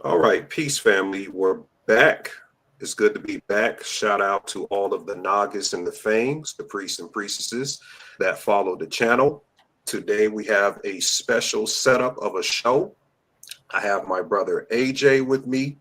All right, peace, family. We're back. It's good to be back. Shout out to all of the Nagas and the Fangs, the priests and priestesses that follow the channel. Today we have a special setup of a show. I have my brother AJ with me.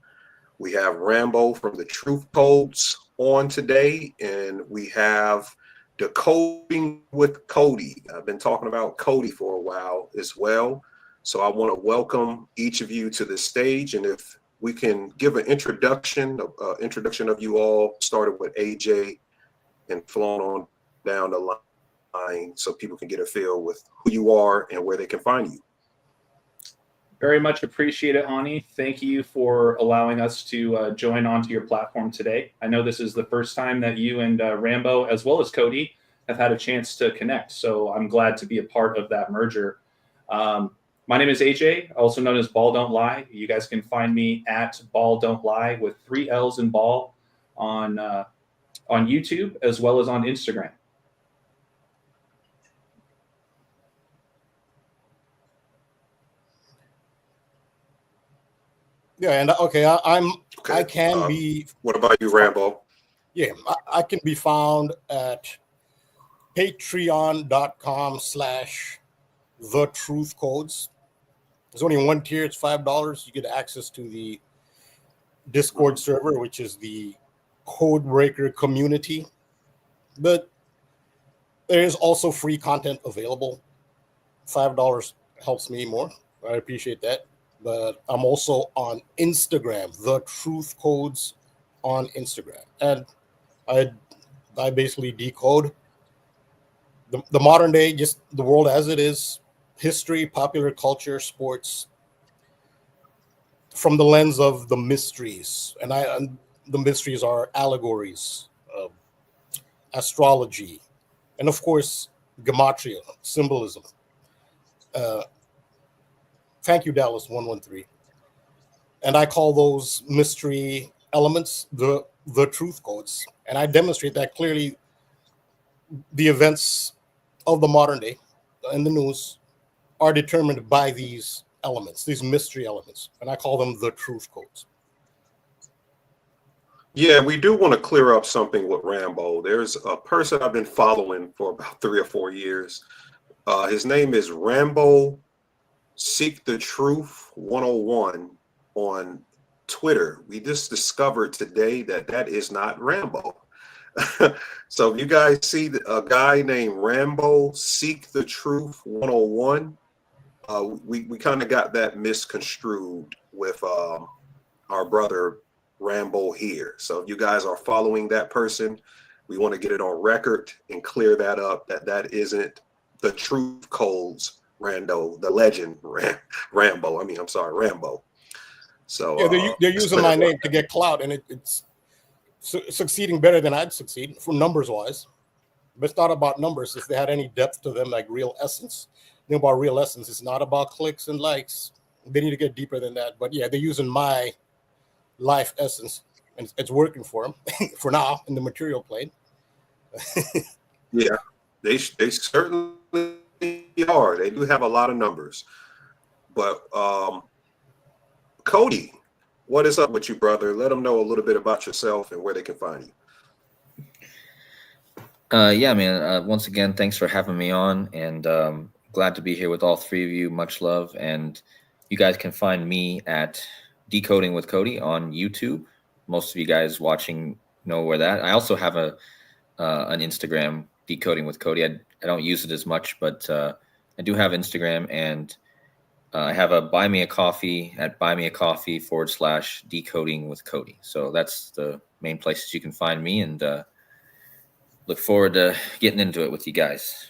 We have Rambo from the Truth Codes on today, and we have Decoding with Cody. I've been talking about Cody for a while as well. So I want to welcome each of you to the stage, and if we can give an introduction of you all, started with AJ and flown on down the line, so people can get a feel with who you are and where they can find you. Very much appreciate it, Ani. Thank you for allowing us to join onto your platform today. I know this is the first time that you and Rambo, as well as Cody, have had a chance to connect, so I'm glad to be a part of that merger. My name is AJ, also known as Ball Don't Lie. You guys can find me at Ball Don't Lie with 3 L's in Ball on YouTube as well as on Instagram. Yeah, and okay, I can be. What about you, Rambo? Yeah, I can be found at patreon.com/thetruthcodes. There's only one tier, it's $5. You get access to the Discord server, which is the Codebreaker community. But there is also free content available. $5 helps me more. I appreciate that. But I'm also on Instagram, The Truth Codes on Instagram. And I basically decode the modern day, just the world as it is, history, popular culture, sports, from the lens of the mysteries. And the mysteries are allegories, astrology, and of course, gematria, symbolism. Thank you, Dallas 113. And I call those mystery elements the truth codes. And I demonstrate that clearly the events of the modern day in the news are determined by these elements, these mystery elements. And I call them the truth codes. Yeah, we do want to clear up something with Rambo. There's a person I've been following for about 3 or 4 years. His name is Rambo Seek the Truth 101 on Twitter. We just discovered today that is not Rambo. So if you guys see a guy named Rambo Seek the Truth 101, we kind of got that misconstrued with our brother Rambo here. So if you guys are following that person, we want to get it on record and clear that up, that isn't the Truth Codes Rando, the legend Rambo. I'm sorry, Rambo. So yeah, they're using my name to get clout, and it's succeeding better than I'd succeed for numbers wise. But it's not about numbers. If they had any depth to them, like real essence, about real essence, it's not about clicks and likes. They need to get deeper than that. But yeah, they're using my life essence, and it's working for them for now in the material plane. Yeah, they certainly are. They do have a lot of numbers. But Cody, what is up with you, brother? Let them know a little bit about yourself and where they can find you. Yeah, man. Once again, thanks for having me on, and glad to be here with all 3 of you. Much love. And you guys can find me at Decoding with Cody on YouTube. Most of you guys watching know where that. I also have an Instagram, Decoding with Cody. I don't use it as much, but I do have Instagram, and I have a Buy Me a Coffee at buymeacoffee.com/decoding with Cody. So that's the main places you can find me, and look forward to getting into it with you guys.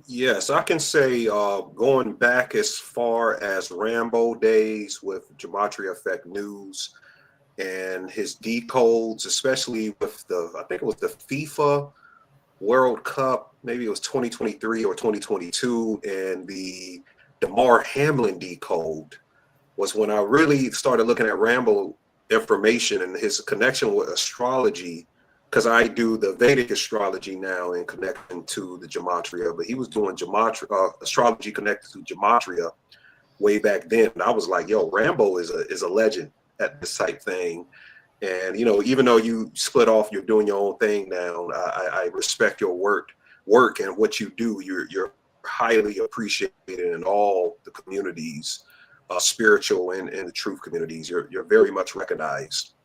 Yes, I can say going back as far as Rambo days with Gematria Effect News and his decodes, especially with I think it was the FIFA World Cup, maybe it was 2023 or 2022, and the DeMar Hamlin decode was when I really started looking at Rambo information and his connection with astrology because I do the Vedic astrology now in connection to the gematria, but he was doing gematria, astrology connected to gematria way back then. And I was like, yo, Rambo is a legend at this type thing. And, you know, even though you split off, you're doing your own thing now, I respect your work and what you do. You're highly appreciated in all the communities, spiritual and the truth communities. You're very much recognized.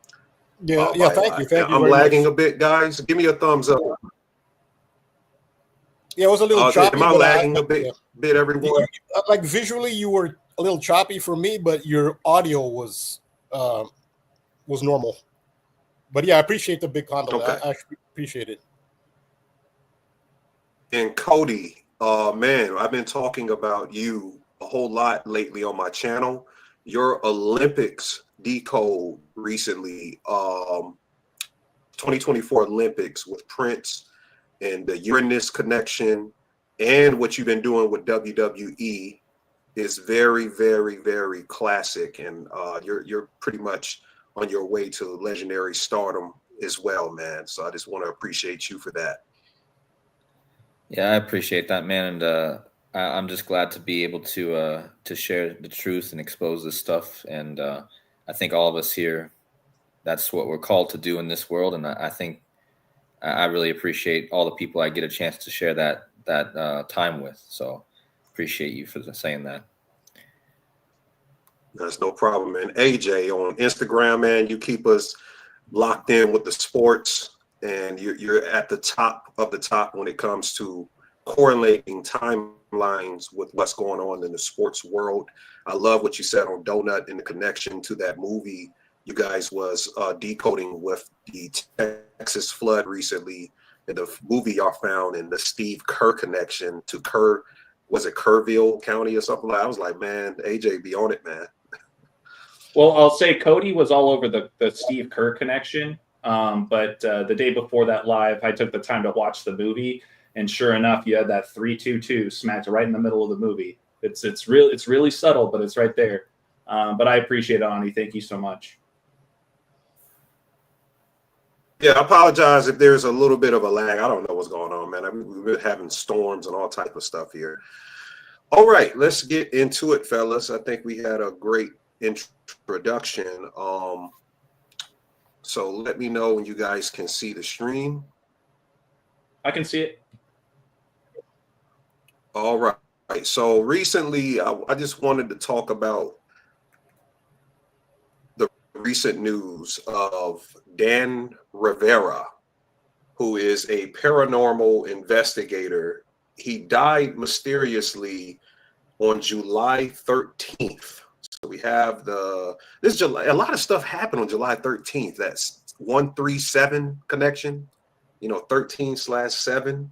Yeah, thank you I'm very lagging much. a bit, guys. Give me a thumbs up. Yeah, it was a little choppy. Am I but lagging a bit, everyone? like visually, you were a little choppy for me, but your audio was normal. But yeah, I appreciate the big condom. Okay. I appreciate it. And Cody, man, I've been talking about you a whole lot lately on my channel. Your Olympics decode recently, 2024 Olympics with Prince and the Uranus connection, and what you've been doing with WWE is very, very, very classic. And you're pretty much on your way to legendary stardom as well, man. So I just want to appreciate you for that. Yeah, I appreciate that, man, and I'm just glad to be able to share the truth and expose this stuff. And I think all of us here, that's what we're called to do in this world. And I think I really appreciate all the people I get a chance to share that time with. So appreciate you for saying that. That's no problem, man. AJ on Instagram, man, you keep us locked in with the sports, and you're at the top of the top when it comes to correlating timelines with what's going on in the sports world. I love what you said on Donut in the connection to that movie you guys was decoding with the Texas flood recently, and the movie y'all found in the Steve Kerr connection to Kerr. Was it Kerrville County or something like that? I was like, man, AJ be on it, man. Well, I'll say Cody was all over the Steve Kerr connection. But the day before that live, I took the time to watch the movie, and sure enough, you had that 3-2-2 smacked right in the middle of the movie. It's really subtle, but it's right there. But I appreciate it, Ani. Thank you so much. Yeah, I apologize if there's a little bit of a lag. I don't know what's going on, man. We've been having storms and all type of stuff here. All right, let's get into it, fellas. I think we had a great introduction. So let me know when you guys can see the stream. I can see it. All right. So recently, I just wanted to talk about the recent news of Dan Rivera, who is a paranormal investigator. He died mysteriously on July 13th. So we have this July. A lot of stuff happened on July 13th. That's 137 connection, 13/7,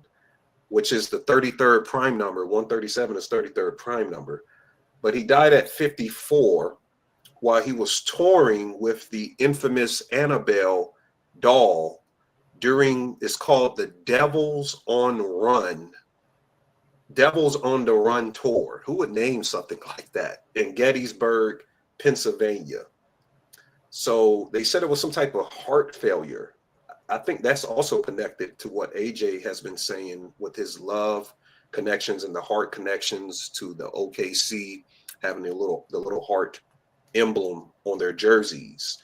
which is the 33rd prime number. 137 is 33rd prime number. But he died at 54 while he was touring with the infamous Annabelle doll during, it's called the Devils on the Run tour. Who would name something like that? In Gettysburg, Pennsylvania. So they said it was some type of heart failure. I think that's also connected to what AJ has been saying with his love connections and the heart connections to the OKC having the little heart emblem on their jerseys.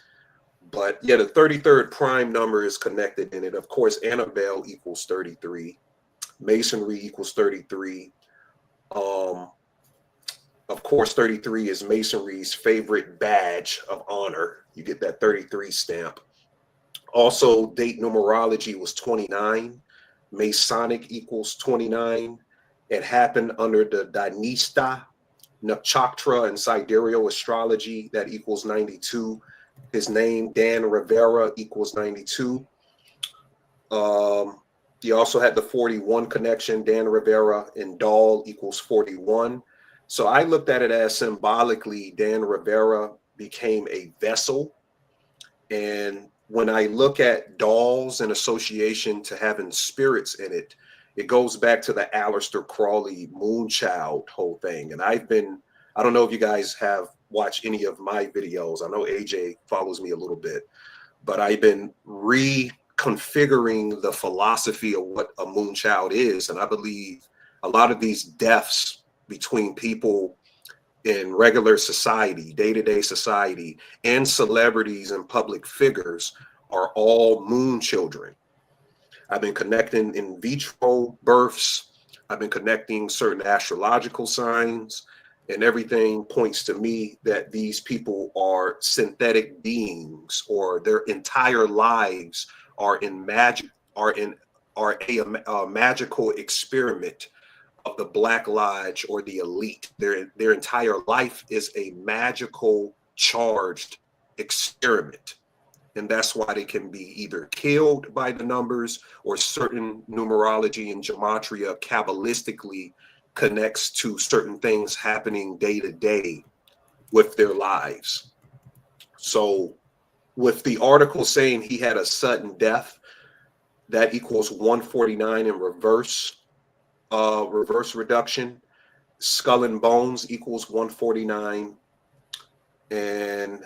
But yeah, the 33rd prime number is connected in it. Of course, Annabelle equals 33. Masonry equals 33. Of course, 33 is Masonry's favorite badge of honor. You get that 33 stamp. Also, date numerology was 29. Masonic equals 29. It happened under the Dynista, Nakshatra, and Sidereal astrology. That equals 92. His name, Dan Rivera, equals 92. He also had the 41 connection. Dan Rivera and Doll equals 41. So I looked at it as symbolically Dan Rivera became a vessel. And when I look at dolls in association to having spirits in it, it goes back to the Aleister Crowley Moonchild whole thing. And I don't know if you guys have watched any of my videos. I know AJ follows me a little bit, but I've been configuring the philosophy of what a moonchild is. And I believe a lot of these deaths between people in regular society, day-to-day society, and celebrities and public figures are all moon children. I've been connecting in vitro births. I've been connecting certain astrological signs, and everything points to me that these people are synthetic beings, or their entire lives are in magic, are a magical experiment of the Black Lodge or the elite. Their entire life is a magical charged experiment. And that's why they can be either killed by the numbers, or certain numerology and gematria kabbalistically connects to certain things happening day to day with their lives. So with the article saying he had a sudden death, that equals 149 in reverse reduction. Skull and bones equals 149. And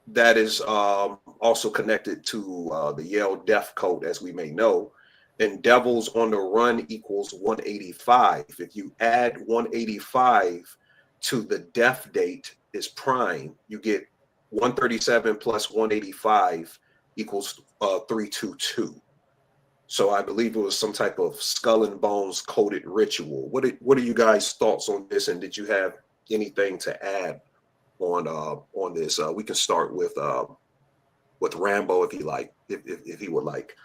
that is also connected to the Yale death code, as we may know. And devils on the run equals 185. If you add 185 to the death date is prime, you get 137 plus 185 equals 322. So I believe it was some type of skull and bones coded ritual. What are you guys' thoughts on this? And did you have anything to add on this? We can start with Rambo if he would like.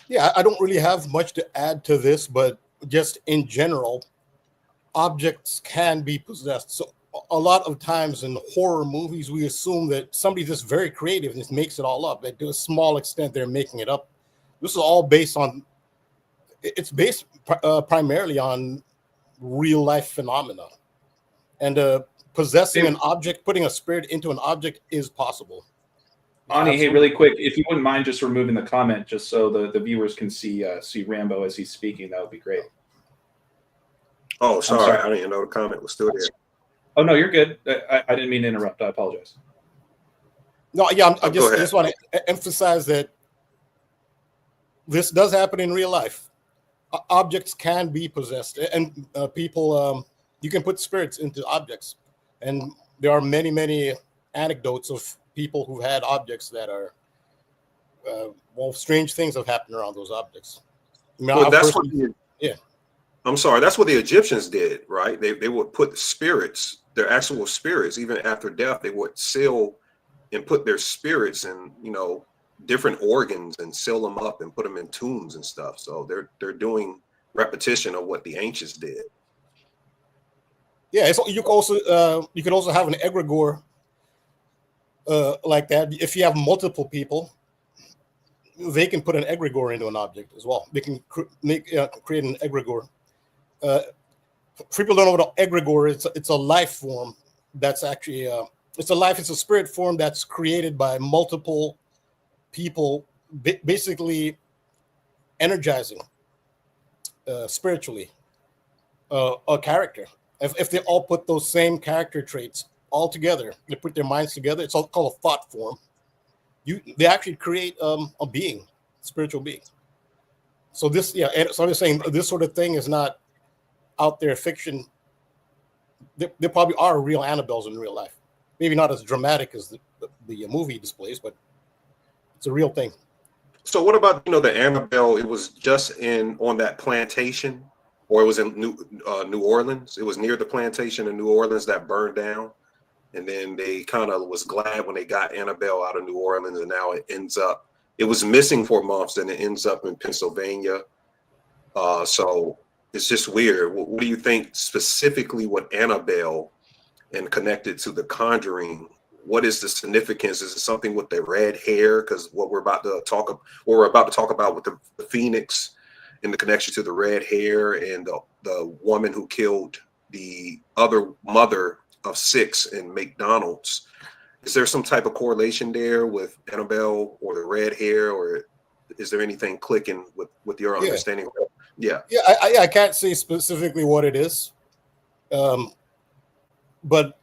Yeah, I don't really have much to add to this, but just in general, objects can be possessed. So a lot of times in horror movies, we assume that somebody's just very creative and just makes it all up. That to a small extent, they're making it up. This is all based primarily on real life phenomena. And possessing an object, putting a spirit into an object is possible. Ani, hey, really quick, if you wouldn't mind just removing the comment, just so the viewers can see Rambo as he's speaking, that would be great. Oh, sorry. I didn't even know the comment was still there. Oh, no, you're good. I didn't mean to interrupt. I apologize. No, yeah, I just want to emphasize that this does happen in real life. Objects can be possessed, and people, you can put spirits into objects. And there are many, many anecdotes of people who've had objects that are, strange things have happened around those objects. Well, that's what I'm sorry, that's what the Egyptians did, right? They would put spirits, their actual spirits, even after death, they would seal and put their spirits in, different organs and seal them up and put them in tombs and stuff. So they're doing repetition of what the ancients did. Yeah, so you could also have an egregore like that. If you have multiple people, they can put an egregore into an object as well. They can create an egregore. People don't know what an egregore is. It's a life form that's actually it's a spirit form that's created by multiple people, basically energizing spiritually a character. If they all put those same character traits all together, they put their minds together, it's all called a thought form. They actually create a being, spiritual being. So so I'm just saying this sort of thing is not out there fiction. There probably are real Annabelles in real life. Maybe not as dramatic as the movie displays, but it's a real thing. So what about the Annabelle? It was just on that plantation, or it was in New Orleans. It was near the plantation in New Orleans that burned down, and then they kind of was glad when they got Annabelle out of New Orleans, and now it was missing for months, and it ends up in Pennsylvania. So it's just weird. What do you think specifically with Annabelle and connected to The Conjuring? What is the significance? Is it something with the red hair? Because what we're about to talk about with the Phoenix and the connection to the red hair and the woman who killed the other mother of 6 in McDonald's. Is there some type of correlation there with Annabelle or the red hair, or is there anything clicking with your understanding? Yeah. I can't say specifically what it is, but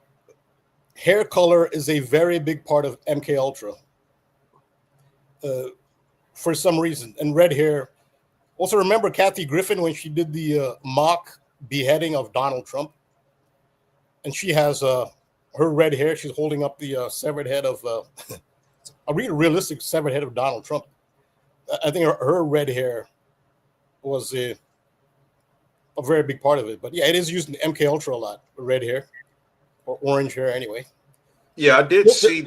hair color is a very big part of MK Ultra. for some reason, and red hair. Also, remember Kathy Griffin when she did the mock beheading of Donald Trump, and she has her red hair. She's holding up the severed head of a really realistic severed head of Donald Trump. I think her red hair was a very big part of it. But yeah, it is used in MK Ultra a lot. Red hair or orange hair, anyway. Yeah, I did see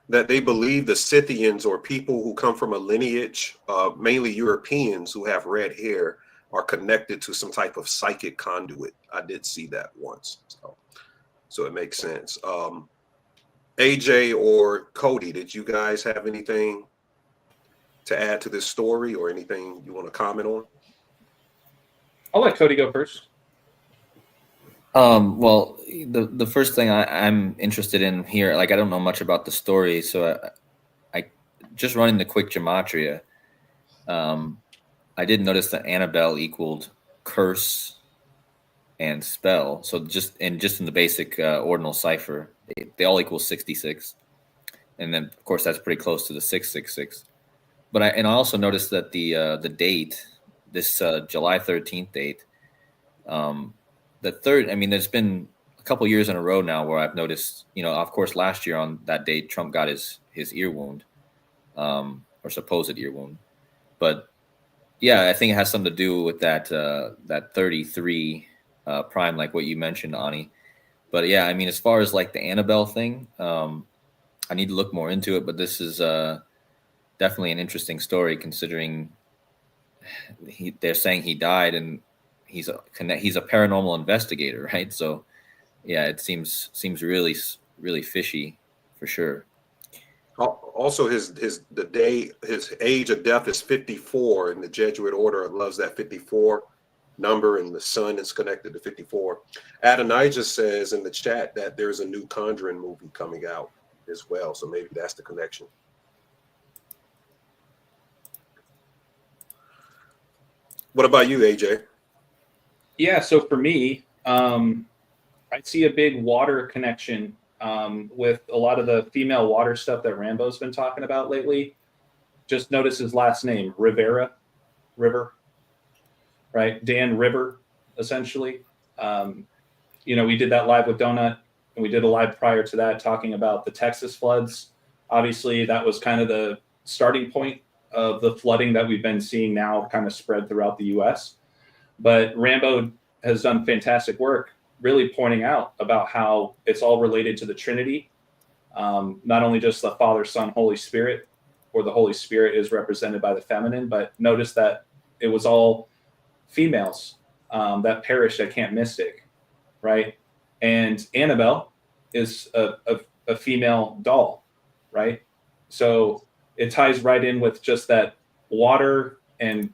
that they believe the Scythians, or people who come from a lineage, mainly Europeans who have red hair, are connected to some type of psychic conduit. I did see that once, so it makes sense. AJ or Cody, did you guys have anything to add to this story, or anything you want to comment on? I'll let Cody go first. Well, the first thing I'm interested in here, like I don't know much about the story, so I just running the quick gematria. I did notice that Annabelle equaled curse and spell. So just in the basic ordinal cipher, they all equal 66, and then of course that's pretty close to the 666. But I also noticed that the date, this July 13th date, the third. I mean, there's been a couple years in a row now where I've noticed, of course, last year on that date, Trump got his ear wound, or supposed ear wound. But yeah, I think it has something to do with that 33 prime, like what you mentioned, Ani. But yeah, I mean, as far as like the Annabelle thing, I need to look more into it. But this is definitely an interesting story, considering they're saying he died and he's a paranormal investigator, right? So yeah, it seems really, really fishy for sure. Also, his age of death is 54, and the Jesuit order loves that 54 number, and the sun is connected to 54. Adonijah says in the chat that there's a new Conjuring movie coming out as well, so maybe that's the connection. What about you, AJ? Yeah, so for me, I see a big water connection with a lot of the female water stuff that Rambo's been talking about lately. Just notice his last name, Rivera, right? Dan River, essentially. We did that live with Donut, and we did a live prior to that talking about the Texas floods. Obviously, that was kind of the starting point of the flooding that we've been seeing now kind of spread throughout the U.S. But Rambo has done fantastic work really pointing out about how it's all related to the Trinity, not only just the Father, Son, Holy Spirit, or the Holy Spirit is represented by the feminine, but notice that it was all females that perished at Camp Mystic, right? And Annabelle is a female doll, right? So it ties right in with just that water and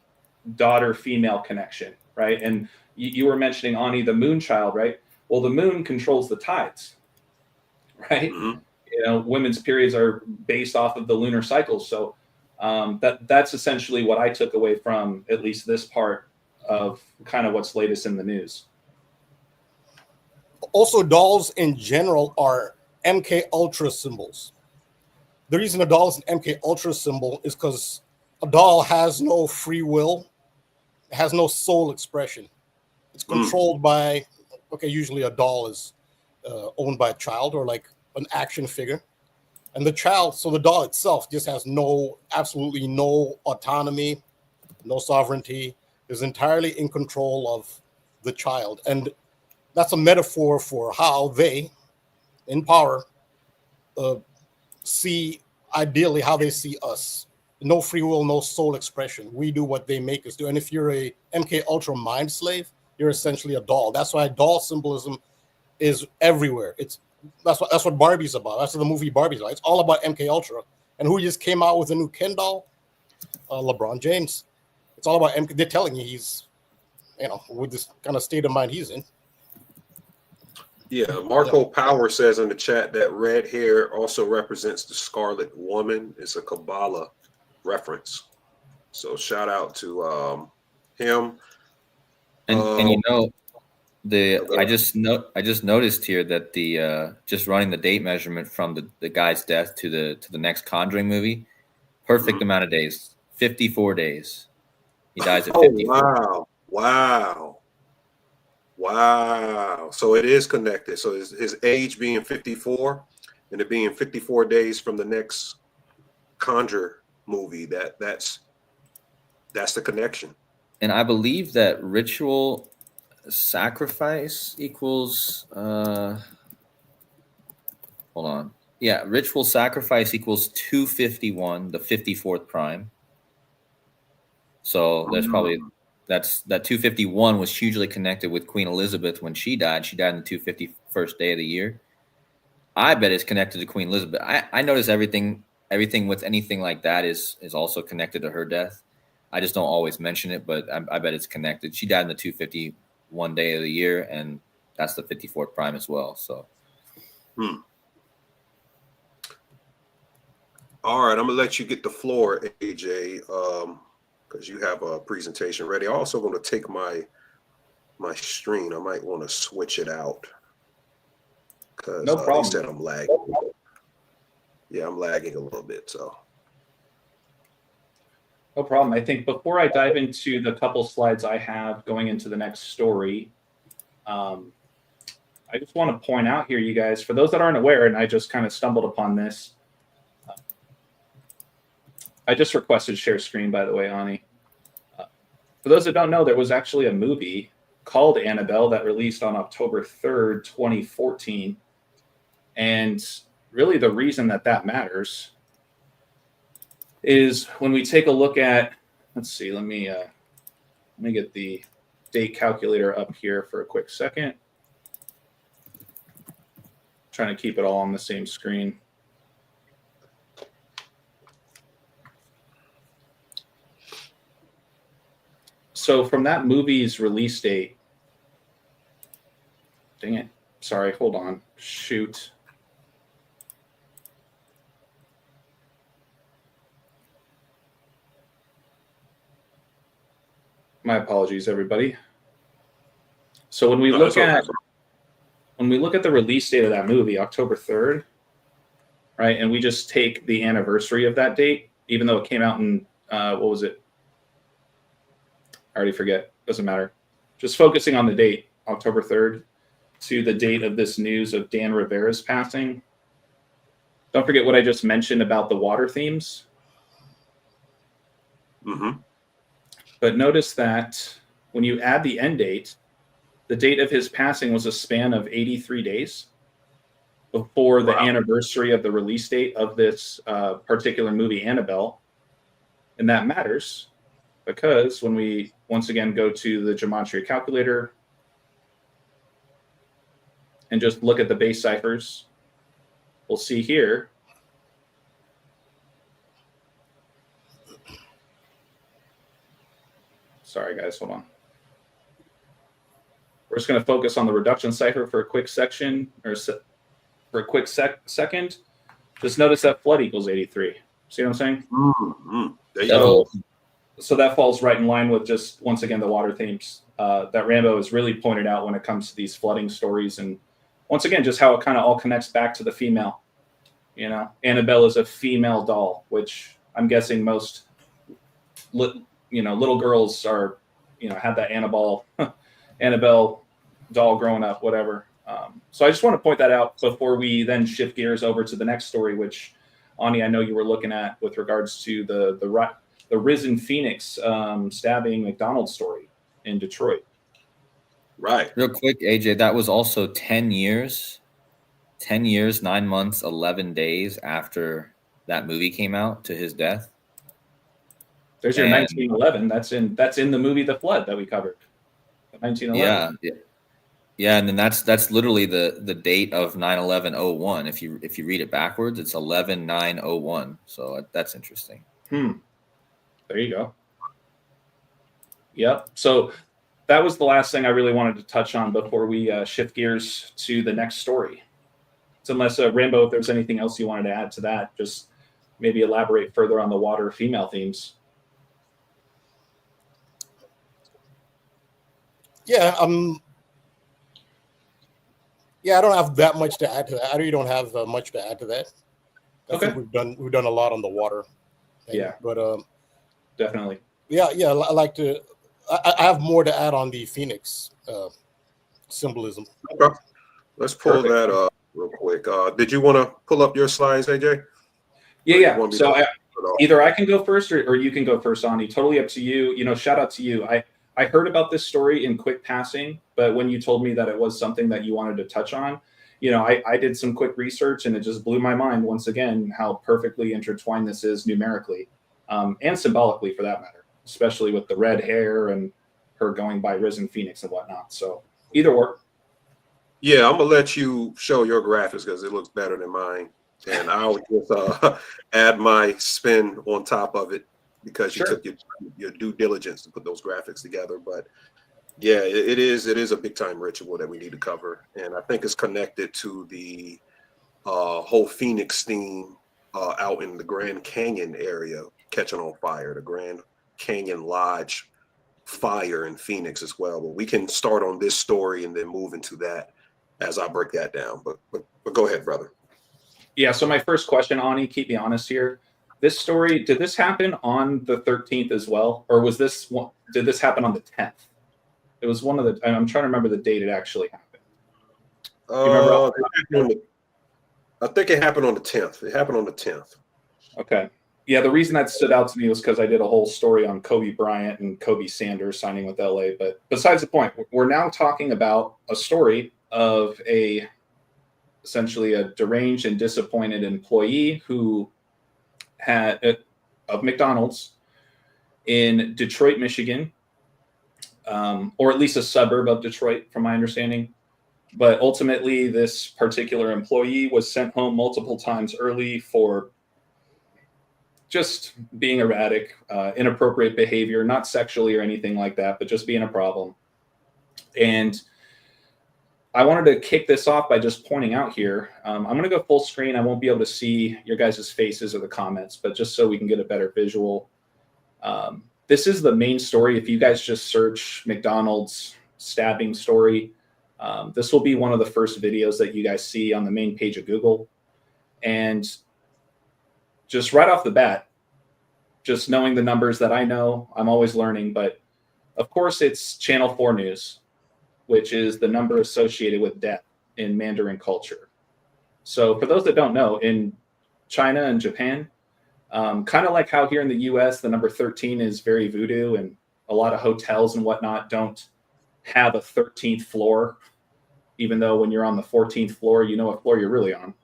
daughter female connection, right? And you were mentioning, Ani, the moon child, right? Well, the moon controls the tides, right? Mm-hmm. Women's periods are based off of the lunar cycles. So that's essentially what I took away from at least this part of kind of what's latest in the news. Also, dolls in general are MK Ultra symbols. The reason a doll is an MK Ultra symbol is because a doll has no free will, has no soul expression. It's controlled by, usually a doll is owned by a child or like an action figure. And the doll itself just has absolutely no autonomy, no sovereignty, is entirely in control of the child. And that's a metaphor for how they, in power, see ideally how they see us. No free will, no soul expression. We do what they make us do. And if you're a MK Ultra mind slave, you're essentially a doll. That's why doll symbolism is everywhere. That's what Barbie's about. That's what the movie Barbie's about. It's all about MK Ultra. And who just came out with a new Ken doll? LeBron James. It's all about MK. They're telling you he's, with this kind of state of mind he's in. Yeah, Marco Power says in the chat that red hair also represents the Scarlet Woman. It's a Kabbalah reference. So shout out to him. And I just noticed here that the just running the date measurement from the guy's death to the next Conjuring movie, Perfect amount of days. 54 days. He dies at Oh 54. wow. So it is connected. So his age being 54 and it being 54 days from the next Conjure movie, that's the connection. And I believe that ritual sacrifice equals hold on. Yeah, ritual sacrifice equals 251, the 54th prime. So there's probably that 251 was hugely connected with Queen Elizabeth when she died. She died on the 251st day of the year. I bet it's connected to Queen Elizabeth. I notice everything with anything like that is also connected to her death. I just don't always mention it, but I bet it's connected. She died in the 251 day of the year, and that's the 54th prime as well. So, All right, I'm gonna let you get the floor, AJ, because you have a presentation ready. I'm also going to take my stream. I might want to switch it out because No problem. they said I'm lagging. Yeah, I'm lagging a little bit. So No problem. I think before I dive into the couple slides I have going into the next story, I just want to point out here, you guys, for those that aren't aware, and I just kind of stumbled upon this. I just requested share screen, by the way, Ani. For those that don't know, there was actually a movie called Annabelle that released on October 3rd, 2014. And really the reason that matters is when we take a look at, let's see, let me get the date calculator up here for a quick second. Trying to keep it all on the same screen. So from that movie's release date, dang it, sorry, hold on, shoot. My apologies, everybody. So when we look at the release date of that movie, October 3rd, right, and we just take the anniversary of that date, even though it came out in what was it? I already forget. Doesn't matter. Just focusing on the date, October 3rd, to the date of this news of Dan Rivera's passing. Don't forget what I just mentioned about the water themes. But notice that when you add the end date, the date of his passing was a span of 83 days before the anniversary of the release date of this particular movie, Annabelle. And that matters because when we once again go to the gematria calculator and just look at the base ciphers, we'll see here sorry guys, hold on. We're just going to focus on the reduction cipher for a quick section, or for a quick second. Just notice that flood equals 83. See what I'm saying? There you go. So that falls right in line with just, once again, the water themes that Rambo has really pointed out when it comes to these flooding stories. And once again, just how it kind of all connects back to the female. You know, Annabelle is a female doll, which I'm guessing most, little girls are, have that Annabelle doll growing up, whatever. So I just want to point that out before we then shift gears over to the next story, which, Ani, I know you were looking at with regards to the Risen Phoenix stabbing McDonald story in Detroit. Right. Real quick, AJ, that was also 10 years, 9 months, 11 days after that movie came out to his death. There's your 1911. That's in the movie The Flood that we covered. 1911. Yeah, and then that's literally the date of 9/11/01. If you read it backwards, it's 11/9/01. So that's interesting. There you go. Yep. So that was the last thing I really wanted to touch on before we shift gears to the next story. So unless Rambo, if there's anything else you wanted to add to that, just maybe elaborate further on the water female themes. Yeah, I don't have that much to add to that. I really don't have much to add to that. I think we've done a lot on the water Yeah. But Definitely. yeah, I like to. I have more to add on the Phoenix symbolism. Okay. Let's pull Perfect. that up real quick. Did you want to pull up your slides, AJ? Yeah, Or you yeah. want me So to- either I can go first or you can go first, Ani. Totally up to you. You know, shout out to you. I heard about this story in quick passing, but when you told me that it was something that you wanted to touch on, you know, I did some quick research and it just blew my mind once again how perfectly intertwined this is numerically and symbolically for that matter, especially with the red hair and her going by Risen Phoenix and whatnot. So either or. Yeah, I'm gonna let you show your graphics because it looks better than mine, and I'll just add my spin on top of it because you Sure. took your due diligence to put those graphics together. But yeah, it is a big time ritual that we need to cover, and I think it's connected to the whole Phoenix theme out in the Grand Canyon area catching on fire, the Grand Canyon Lodge fire in Phoenix as well. But we can start on this story and then move into that as I break that down. But go ahead, brother. Yeah. So my first question, Ani, keep me honest here. This story, did this happen on the 13th as well? Or was this one, did this happen on the 10th? It was one of the, I'm trying to remember the date it actually happened. You remember? I think it happened on the 10th. It happened on the 10th. Okay. Yeah, the reason that stood out to me was because I did a whole story on Kobe Bryant and Kobe Sanders signing with LA. But besides the point, we're now talking about a story of essentially a deranged and disappointed employee who had of McDonald's in Detroit, Michigan, or at least a suburb of Detroit, from my understanding. But ultimately, this particular employee was sent home multiple times early for just being erratic, inappropriate behavior, not sexually or anything like that, but just being a problem. And I wanted to kick this off by just pointing out here, I'm going to go full screen. I won't be able to see your guys' faces or the comments, but just so we can get a better visual. This is the main story. If you guys just search McDonald's stabbing story, this will be one of the first videos that you guys see on the main page of Google. And just right off the bat, just knowing the numbers that I know, I'm always learning, but of course it's Channel 4 News, which is the number associated with death in Mandarin culture. So for those that don't know, in China and Japan, kind of like how here in the US, the number 13 is very voodoo, and a lot of hotels and whatnot don't have a 13th floor, even though when you're on the 14th floor, you know what floor you're really on.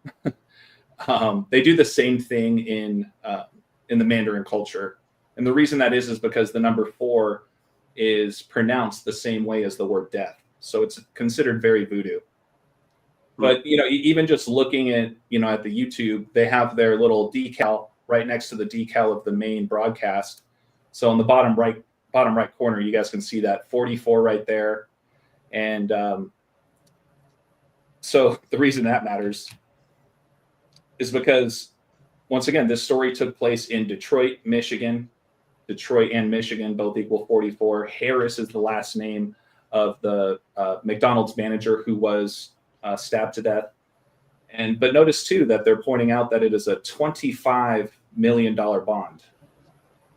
They do the same thing in the Mandarin culture. And the reason that is because the number 4 is pronounced the same way as the word death. So it's considered very voodoo. But, you know, even just looking at, you know, at the YouTube, they have their little decal right next to the decal of the main broadcast. So on the bottom right corner, you guys can see that 44 right there. And so the reason that matters is because, once again, this story took place in Detroit, Michigan. Detroit and Michigan both equal 44. Harris is the last name of the McDonald's manager who was stabbed to death. But notice too that they're pointing out that it is a $25 million bond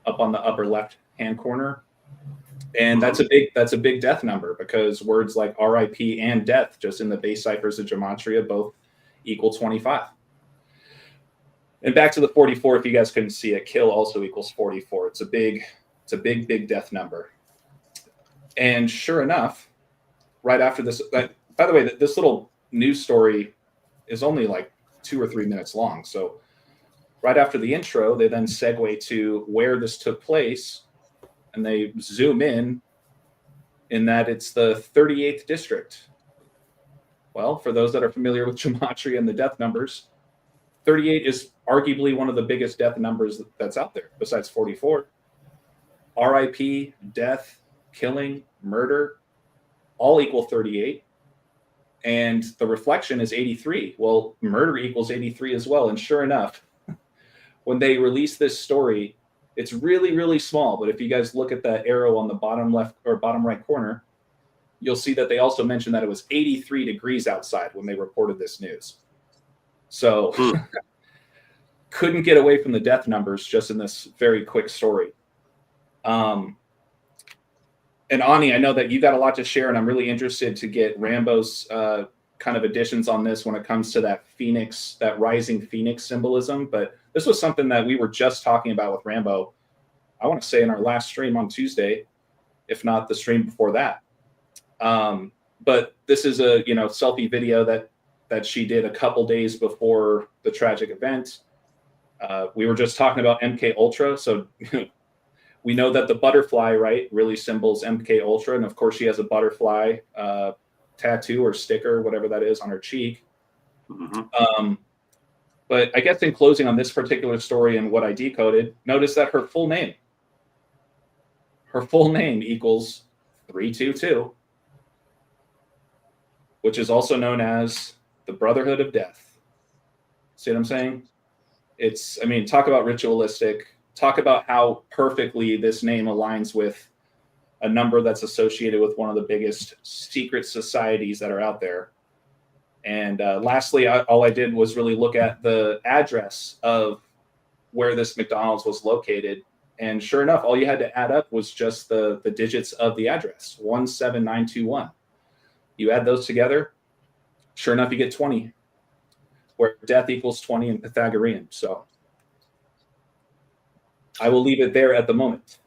up on the upper left-hand corner. And that's a big death number, because words like RIP and death, just in the base ciphers of gematria, both equal 25. And back to the 44, if you guys couldn't see it, kill also equals 44. It's a big death number. And sure enough, right after this, by the way, this little news story is only like 2 or 3 minutes long. So right after the intro, they then segue to where this took place, and they zoom in that it's the 38th district. Well, for those that are familiar with gematria and the death numbers, 38 is arguably one of the biggest death numbers that's out there, besides 44. RIP, death, killing, murder, all equal 38. And the reflection is 83. Well, murder equals 83 as well. And sure enough, when they release this story, it's really, really small. But if you guys look at that arrow on the bottom left or bottom right corner, you'll see that they also mentioned that it was 83 degrees outside when they reported this news. So couldn't get away from the death numbers just in this very quick story. And Ani, I know that you got a lot to share, and I'm really interested to get Rambo's kind of additions on this when it comes to that phoenix, that rising phoenix symbolism. But this was something that we were just talking about with Rambo, I want to say in our last stream on Tuesday, if not the stream before that. But this is a selfie video that she did a couple days before the tragic event. We were just talking about MK Ultra, so we know that the butterfly, right, really symbols MK Ultra, and of course she has a butterfly tattoo or sticker, whatever that is, on her cheek. Mm-hmm. But I guess in closing on this particular story and what I decoded, notice that her full name equals 322, which is also known as the Brotherhood of Death. See what I'm saying? Talk about ritualistic, talk about how perfectly this name aligns with a number that's associated with one of the biggest secret societies that are out there. And lastly, all I did was really look at the address of where this McDonald's was located. And sure enough, all you had to add up was just the digits of the address, 17921. You add those together, sure enough, you get 20, where death equals 20 in Pythagorean. So I will leave it there at the moment.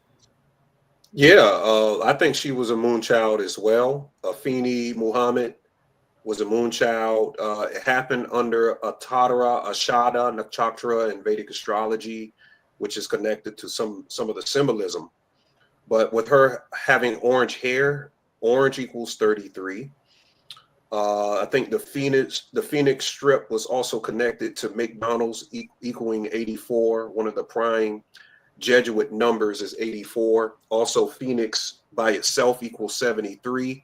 Yeah, I think she was a moon child as well. Afeni Muhammad was a moon child. It happened under Atara, Ashada, Nakshatra in Vedic astrology, which is connected to some of the symbolism. But with her having orange hair, orange equals 33. I think the Phoenix strip was also connected to McDonald's equaling 84. One of the prime Jesuit numbers is 84. Also, Phoenix by itself equals 73.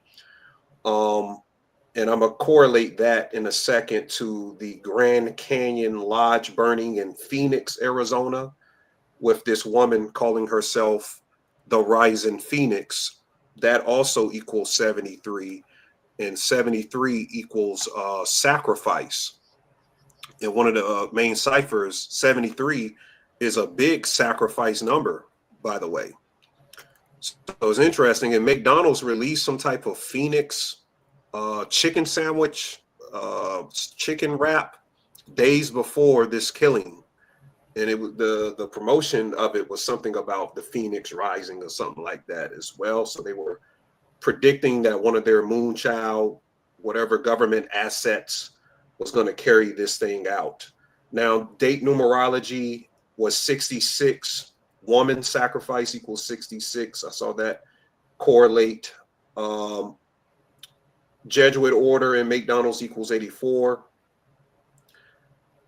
And I'm going to correlate that in a second to the Grand Canyon Lodge burning in Phoenix, Arizona, with this woman calling herself the Rising Phoenix. That also equals 73. And 73 equals sacrifice. And one of the main ciphers, 73, is a big sacrifice number, by the way. So it's interesting. And McDonald's released some type of Phoenix chicken sandwich, chicken wrap days before this killing. And it was the promotion of it was something about the Phoenix rising or something like that as well. So they were predicting that one of their moonchild, whatever government assets, was going to carry this thing out. Now, date numerology was 66. Woman sacrifice equals 66. I saw that correlate. Jesuit order in McDonald's equals 84.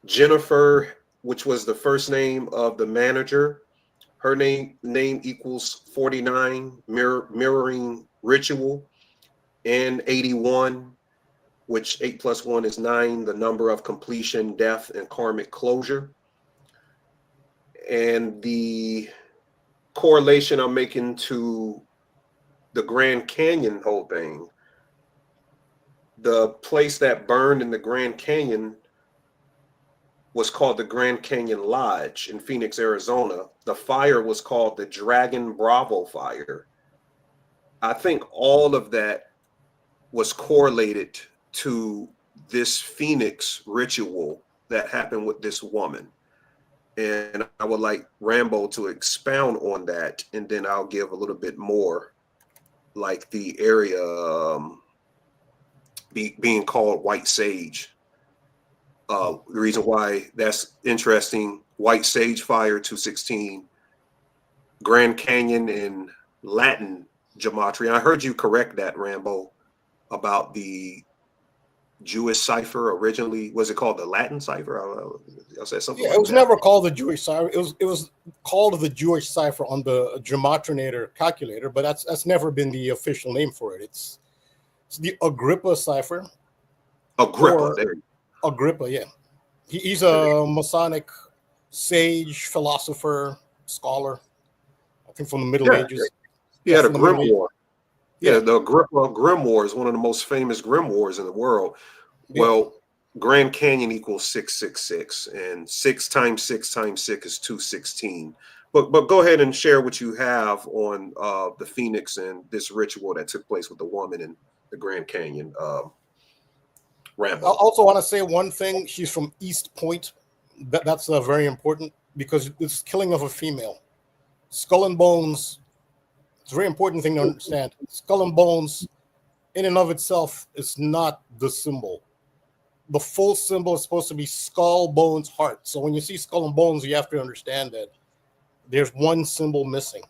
Jennifer, which was the first name of the manager, her name equals 49, mirroring ritual, and 81, which 8 plus 1 is 9, the number of completion, death, and karmic closure. And the correlation I'm making to the Grand Canyon whole thing, the place that burned in the Grand Canyon was called the Grand Canyon Lodge in Phoenix, Arizona. The fire was called the Dragon Bravo fire. I think all of that was correlated to this Phoenix ritual that happened with this woman. And I would like Rambo to expound on that, and then I'll give a little bit more, like the area being called White Sage. The reason why that's interesting, White Sage Fire 216, Grand Canyon in Latin gematria. I heard you correct that, Rambo, about the Jewish cipher originally. Was it called the Latin cipher? I said something. Yeah, like it was that. never called the Jewish cipher. It was called the Jewish cipher on the Gematrinator calculator, but that's never been the official name for it. It's the Agrippa cipher. Agrippa. There. Agrippa, yeah. He's a Masonic sage, philosopher, scholar. I think from the Middle Ages. Yeah, the from the Middle Grimoire. Yeah. Yeah, the Agrippa Grimoire is one of the most famous grimoires in the world. Yeah. Well, Grand Canyon equals 666, and 6 times 6 times 6 is 216. But go ahead and share what you have on the Phoenix and this ritual that took place with the woman in the Grand Canyon. I Rambo. also want to say one thing. She's from East Point. That's very important because it's killing of a female. Skull and bones. It's a very important thing to understand. Skull and bones, in and of itself, is not the symbol. The full symbol is supposed to be skull, bones, heart. So when you see skull and bones, you have to understand that there's one symbol missing.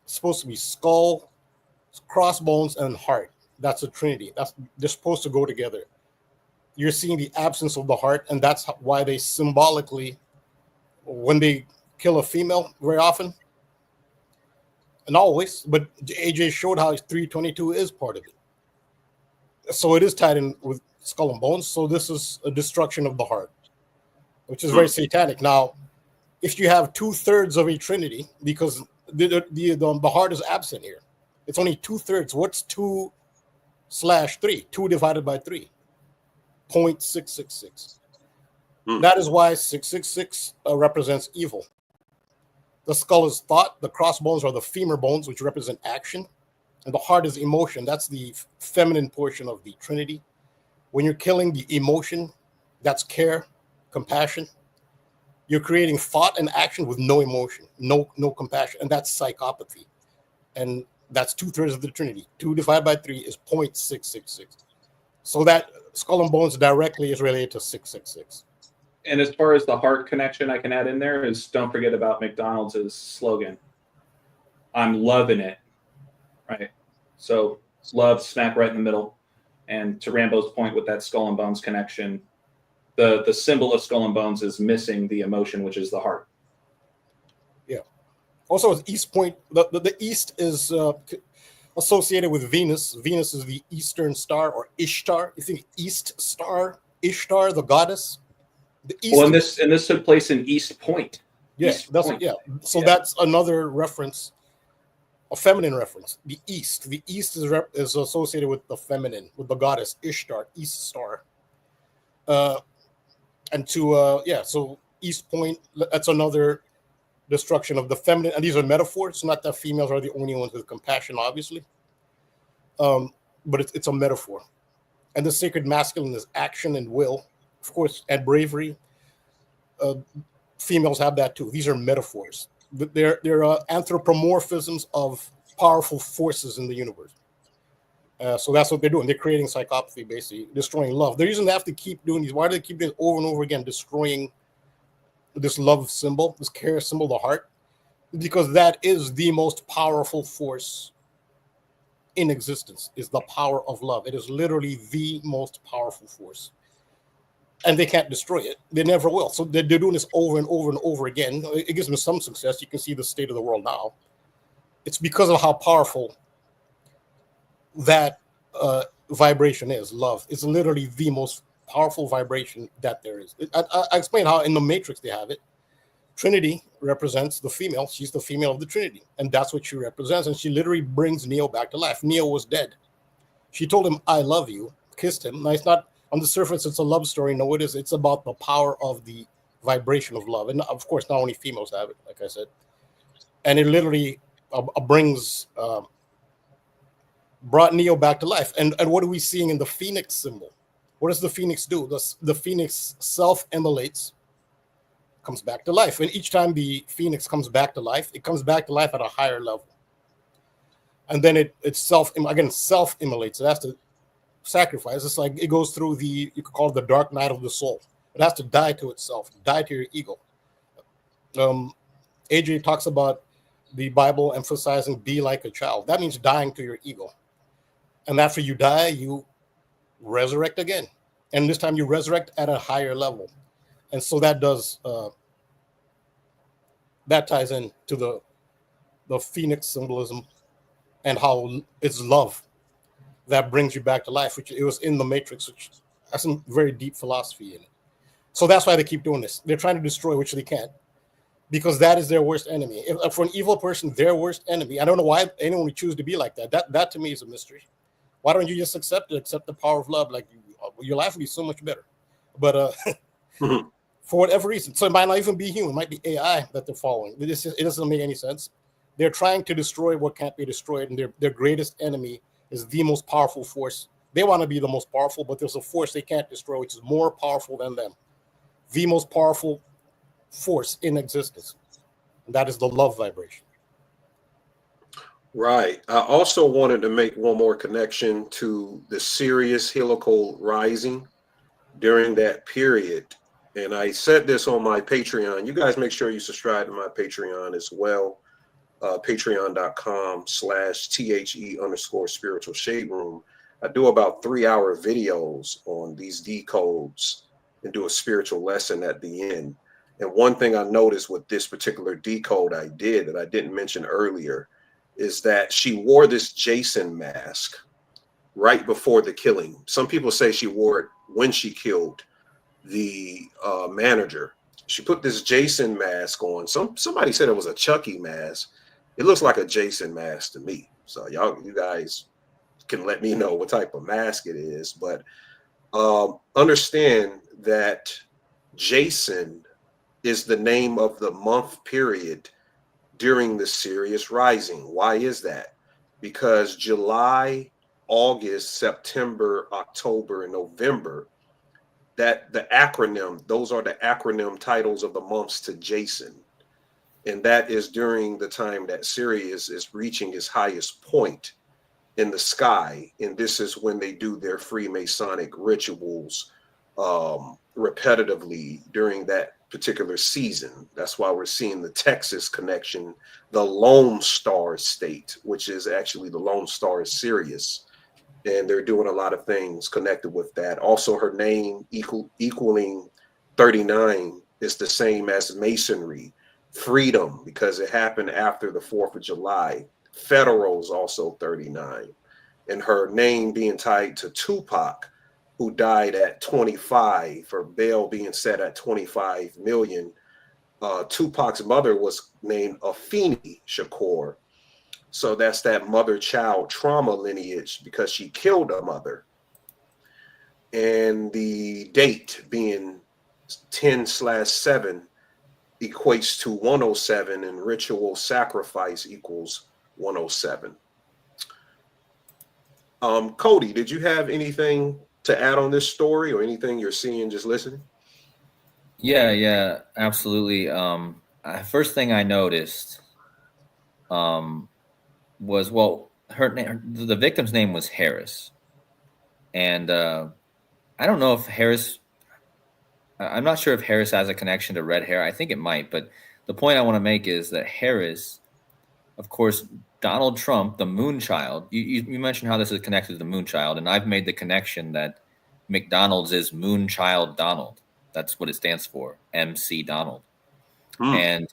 It's supposed to be skull, crossbones, and heart. That's a trinity. They're supposed to go together. You're seeing the absence of the heart, and that's why they symbolically, when they kill a female, very often, and always, but AJ showed how 322 is part of it. So it is tied in with skull and bones. So this is a destruction of the heart, which is very satanic. Now, if you have 2/3 of a trinity, because the heart is absent here, it's only 2/3. What's 2/3? 2 divided by 3, 0.666. That is why 666 represents evil. The skull is thought, the crossbones are the femur bones, which represent action, and the heart is emotion. That's the feminine portion of the trinity. When you're killing the emotion, that's care, compassion. You're creating thought and action with no emotion, no compassion, and that's psychopathy. And that's 2/3 of the trinity. 2 divided by 3 is 0.666. So that skull and bones directly is related to 666. And as far as the heart connection I can add in there is, don't forget about McDonald's slogan. I'm loving it. Right. So love smack right in the middle. And to Rambo's point with that skull and bones connection, the symbol of skull and bones is missing the emotion, which is the heart. Yeah. Also, with East Point, the East is associated with Venus. Venus is the Eastern star, or Ishtar. You think East Star, Ishtar, the goddess. The East. Well, and this took place in East Point. Yeah, East that's Point. yeah. So that's another reference, a feminine reference. The East is associated with the feminine, with the goddess Ishtar, East Star. So East Point, that's another destruction of the feminine. And these are metaphors. Not that females are the only ones with compassion, obviously. But it's a metaphor. And the sacred masculine is action and will, of course, and bravery. Females have that too. These are metaphors. They're anthropomorphisms of powerful forces in the universe. So that's what they're doing. They're creating psychopathy, basically destroying love. The reason they have to keep doing these, why do they keep doing over and over again, destroying this love symbol, this care symbol, the heart? Because that is the most powerful force in existence, is the power of love. It is literally the most powerful force. And they can't destroy it. They never will. So they're doing this over and over and over again. It gives them some success. You can see the state of the world now. It's because of how powerful that vibration is. Love. It's literally the most powerful vibration that there is. I explained how in the Matrix they have it. Trinity represents the female. She's the female of the Trinity. And that's what she represents. And she literally brings Neo back to life. Neo was dead. She told him, I love you, kissed him. Now, it's not, on the surface, it's a love story. No, it is. It's about the power of the vibration of love. And of course, not only females have it, like I said. And it literally brought Neo back to life. And what are we seeing in the Phoenix symbol? What does the Phoenix do? The Phoenix self-immolates, comes back to life. And each time the Phoenix comes back to life, it comes back to life at a higher level. And then it self-immolates. It has to sacrifice. It's like it goes through you could call it the dark night of the soul. It has to die to itself, die to your ego. AJ talks about the Bible emphasizing be like a child. That means dying to your ego. And after you die, you resurrect again. And this time you resurrect at a higher level. And so that ties in to the Phoenix symbolism and how it's love that brings you back to life, which it was in the Matrix, which has some very deep philosophy in it. So that's why they keep doing this. They're trying to destroy, which they can't, because that is their worst enemy. For an evil person, their worst enemy. I don't know why anyone would choose to be like that. That to me is a mystery. Why don't you just accept the power of love? Like your life would be so much better. But Mhm. for whatever reason, so it might not even be human, it might be AI that they're following. It doesn't make any sense. They're trying to destroy what can't be destroyed, and their greatest enemy is the most powerful force. They want to be the most powerful, but there's a force they can't destroy, which is more powerful than them. The most powerful force in existence, and that is the love vibration. Right. I also wanted to make one more connection to the Sirius helical rising during that period. And I said this on my Patreon. You guys make sure you subscribe to my Patreon as well. Patreon.com/THE_spiritual shade room. I do about 3-hour videos on these decodes and do a spiritual lesson at the end. And one thing I noticed with this particular decode I did that I didn't mention earlier is that she wore this Jason mask right before the killing. Some people say she wore it when she killed the manager. She put this Jason mask on. Somebody said it was a Chucky mask. It looks like a Jason mask to me. So you guys can let me know what type of mask it is. But understand that Jason is the name of the month period during the Sirius rising. Why is that? Because July, August, September, October, and November, that the acronym, those are the acronym titles of the months to Jason. And that is during the time that Sirius is reaching its highest point in the sky. And this is when they do their Freemasonic rituals repetitively during that particular season. That's why we're seeing the Texas connection, the Lone Star State, which is actually the Lone Star is Sirius. And they're doing a lot of things connected with that. Also, her name equaling 39 is the same as Masonry. Freedom, because it happened after the 4th of July. Federal is also 39. And her name being tied to Tupac, who died at 25, her bail being set at 25 million. Tupac's mother was named Afeni Shakur. So that's that mother-child trauma lineage because she killed her mother. And the date being 10/7 equates to 107, and ritual sacrifice equals 107. Cody, did you have anything to add on this story or anything you're seeing just listening? Yeah, absolutely. First thing I noticed was, well, the victim's name was Harris, and I don't know if Harris. I'm not sure if Harris has a connection to red hair. I think it might, but the point I want to make is that Harris, of course, Donald Trump, the Moonchild. You mentioned how this is connected to the Moonchild, and I've made the connection that McDonald's is Moonchild Donald. That's what it stands for, MC Donald. And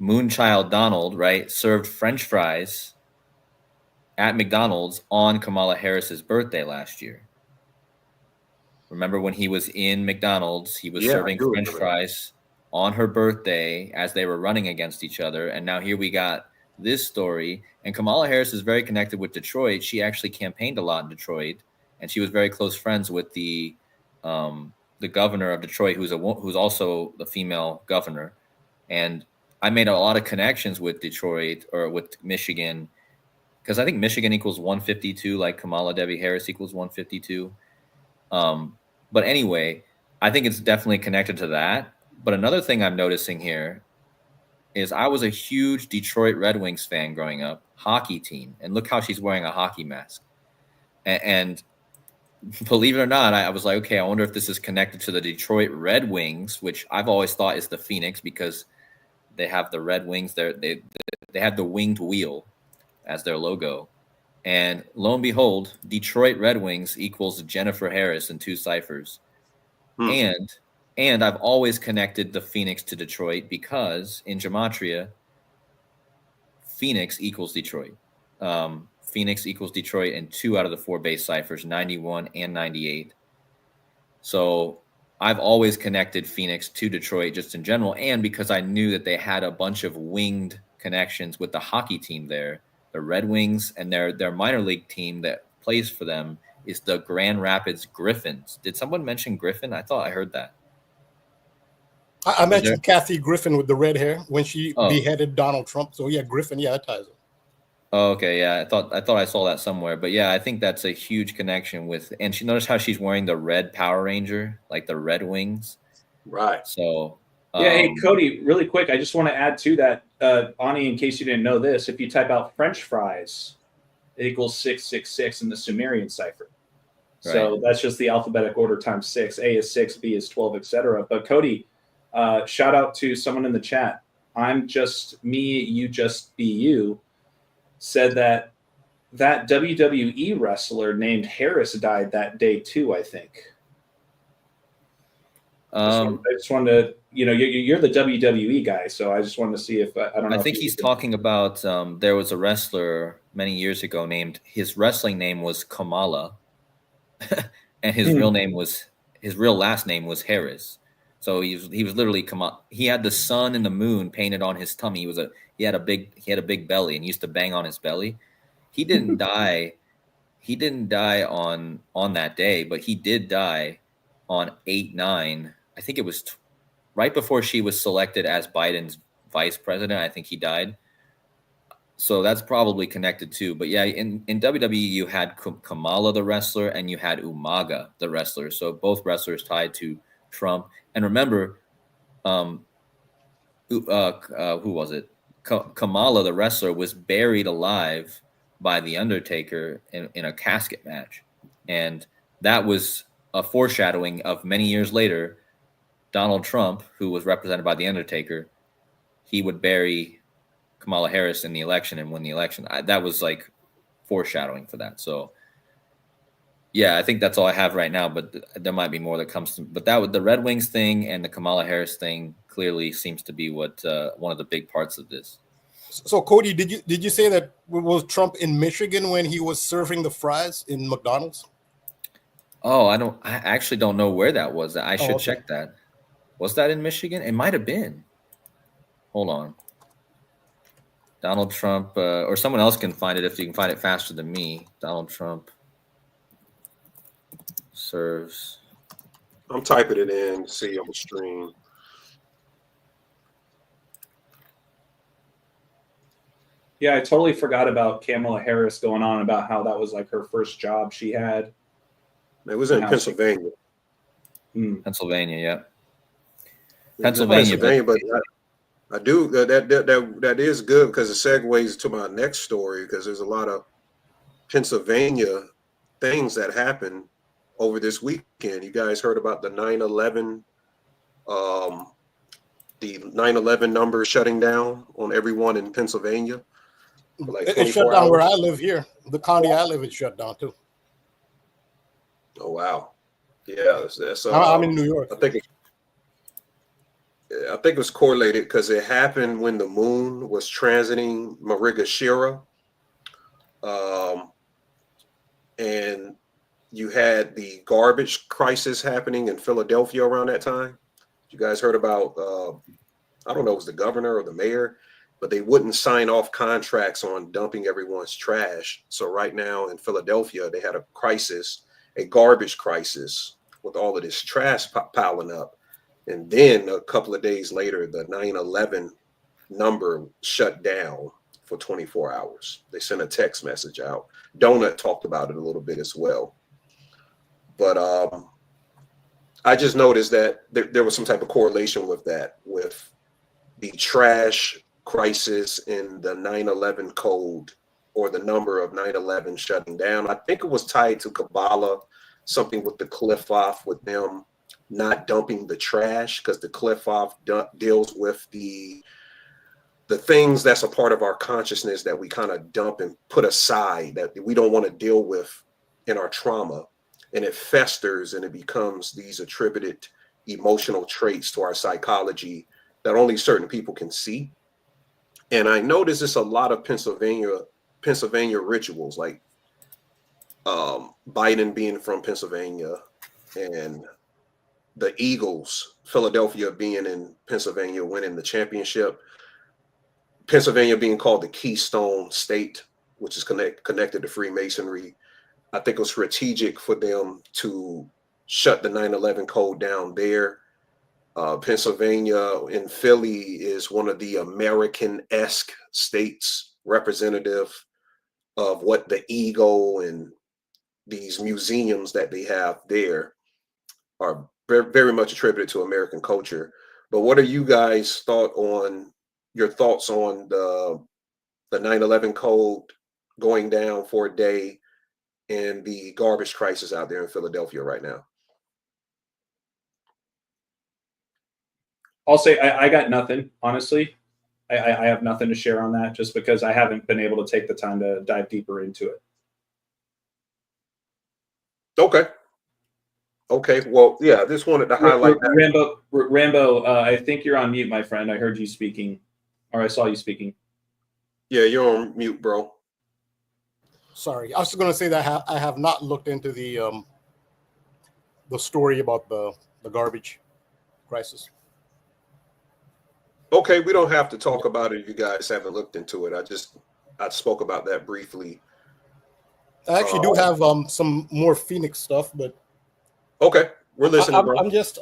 Moonchild Donald, right, served French fries at McDonald's on Kamala Harris's birthday last year. Remember when he was in McDonald's, he was serving French fries on her birthday as they were running against each other. And now here we got this story. And Kamala Harris is very connected with Detroit. She actually campaigned a lot in Detroit, and she was very close friends with the governor of Detroit, who's also the female governor. And I made a lot of connections with Detroit or with Michigan, because I think Michigan equals 152, like Kamala Debbie Harris equals 152. But anyway, I think it's definitely connected to that. But another thing I'm noticing here is I was a huge Detroit Red Wings fan growing up, hockey team. And look how she's wearing a hockey mask. And believe it or not, I was like, okay, I wonder if this is connected to the Detroit Red Wings, which I've always thought is the Phoenix because they have the red wings there. They have the winged wheel as their logo. And lo and behold, Detroit Red Wings equals Jennifer Harris in 2 ciphers. And I've always connected the Phoenix to Detroit because in Gematria, Phoenix equals Detroit. Phoenix equals Detroit in 2 out of the 4 base ciphers, 91 and 98. So I've always connected Phoenix to Detroit just in general. And because I knew that they had a bunch of winged connections with the hockey team there, the Red Wings, and their minor league team that plays for them is the Grand Rapids Griffins. Did someone mention Griffin? I thought I heard that. I mentioned Kathy Griffin with the red hair when she Oh. beheaded Donald Trump. So yeah, Griffin, yeah, that ties it. Oh, okay, yeah, I thought I saw that somewhere, but yeah, I think that's a huge connection with. And she noticed how she's wearing the red Power Ranger, like the Red Wings. Right. So yeah, hey Cody, really quick, I just want to add to that, Ani, in case you didn't know this, if you type out French fries, it equals 666 in the Sumerian cipher. So that's just the alphabetic order times 6. A is 6, B is 12, etc. But Cody, shout out to someone in the chat. I'm just me, you just be you. Said that WWE wrestler named Harris died that day too, I think. I just wanted to, you're the WWE guy, so I just wanted to see if I don't know. I think he's talking about there was a wrestler many years ago named, his wrestling name was Kamala, and his real last name was Harris. So he was literally Kamala. He had the sun and the moon painted on his tummy. He had a big belly and used to bang on his belly. He didn't die. He didn't die on that day, but he did die on 8/9. I think it was right before she was selected as Biden's vice president. I think he died. So that's probably connected too. But yeah, in WWE, you had Kamala the wrestler and you had Umaga the wrestler. So both wrestlers tied to Trump. And remember, who was it? Kamala the wrestler was buried alive by The Undertaker in a casket match. And that was a foreshadowing of many years later, Donald Trump, who was represented by The Undertaker, he would bury Kamala Harris in the election and win the election. That was like foreshadowing for that. So yeah, I think that's all I have right now, but there might be more that comes to, but that with the Red Wings thing and the Kamala Harris thing clearly seems to be what one of the big parts of this. So Cody, did you say that was Trump in Michigan when he was serving the fries in McDonald's? Oh, I actually don't know where that was. I should okay. check that. Was that in Michigan? It might have been. Hold on. Donald Trump, or someone else can find it if you can find it faster than me. Donald Trump serves. I'm typing it in, see on the stream. Yeah, I totally forgot about Kamala Harris going on about how that was like her first job she had. It was in Pennsylvania. Pennsylvania, yeah. Pennsylvania, but I do that is good because it segues to my next story because there's a lot of Pennsylvania things that happened over this weekend. You guys heard about the 9/11, the 9/11 number shutting down on everyone in Pennsylvania. Like it shut down where I live here. The county I live in shut down too. Oh wow, yeah, that's. I'm in New York. I think it was correlated because it happened when the moon was transiting Marigashira, and you had the garbage crisis happening in Philadelphia around that time. You guys heard about? I don't know, it was the governor or the mayor, but they wouldn't sign off contracts on dumping everyone's trash. So right now in Philadelphia, they had a crisis, a garbage crisis with all of this trash piling up. And then a couple of days later, the 9/11 number shut down for 24 hours. They sent a text message out. Donut talked about it a little bit as well. But I just noticed that there was some type of correlation with that, with the trash crisis in the 9/11 code or the number of 9/11 shutting down. I think it was tied to Kabbalah, something with the cliff off with them not dumping the trash because the cliff off deals with the things that's a part of our consciousness that we kind of dump and put aside that we don't want to deal with in our trauma, and it festers and it becomes these attributed emotional traits to our psychology that only certain people can see. And I noticed there's a lot of Pennsylvania rituals, like Biden being from Pennsylvania and the Eagles, Philadelphia being in Pennsylvania, winning the championship. Pennsylvania being called the Keystone State, which is connected to Freemasonry. I think it was strategic for them to shut the 9/11 code down there. Pennsylvania and Philly is one of the American-esque states representative of what the Eagle and these museums that they have there are very much attributed to American culture. But what are you guys your thoughts on the 9/11 code going down for a day and the garbage crisis out there in Philadelphia right now? I'll say I got nothing, honestly. I have nothing to share on that just because I haven't been able to take the time to dive deeper into it. Okay. Well, yeah, I just wanted to highlight that. Rambo, I think you're on mute, my friend. I heard you speaking, or I saw you speaking. Yeah, you're on mute, bro. Sorry, I was going to say that I have not looked into the story about the garbage crisis. Okay, we don't have to talk about it if you guys haven't looked into it. I spoke about that briefly. I actually do have some more Phoenix stuff, but okay, we're listening, bro. I'm just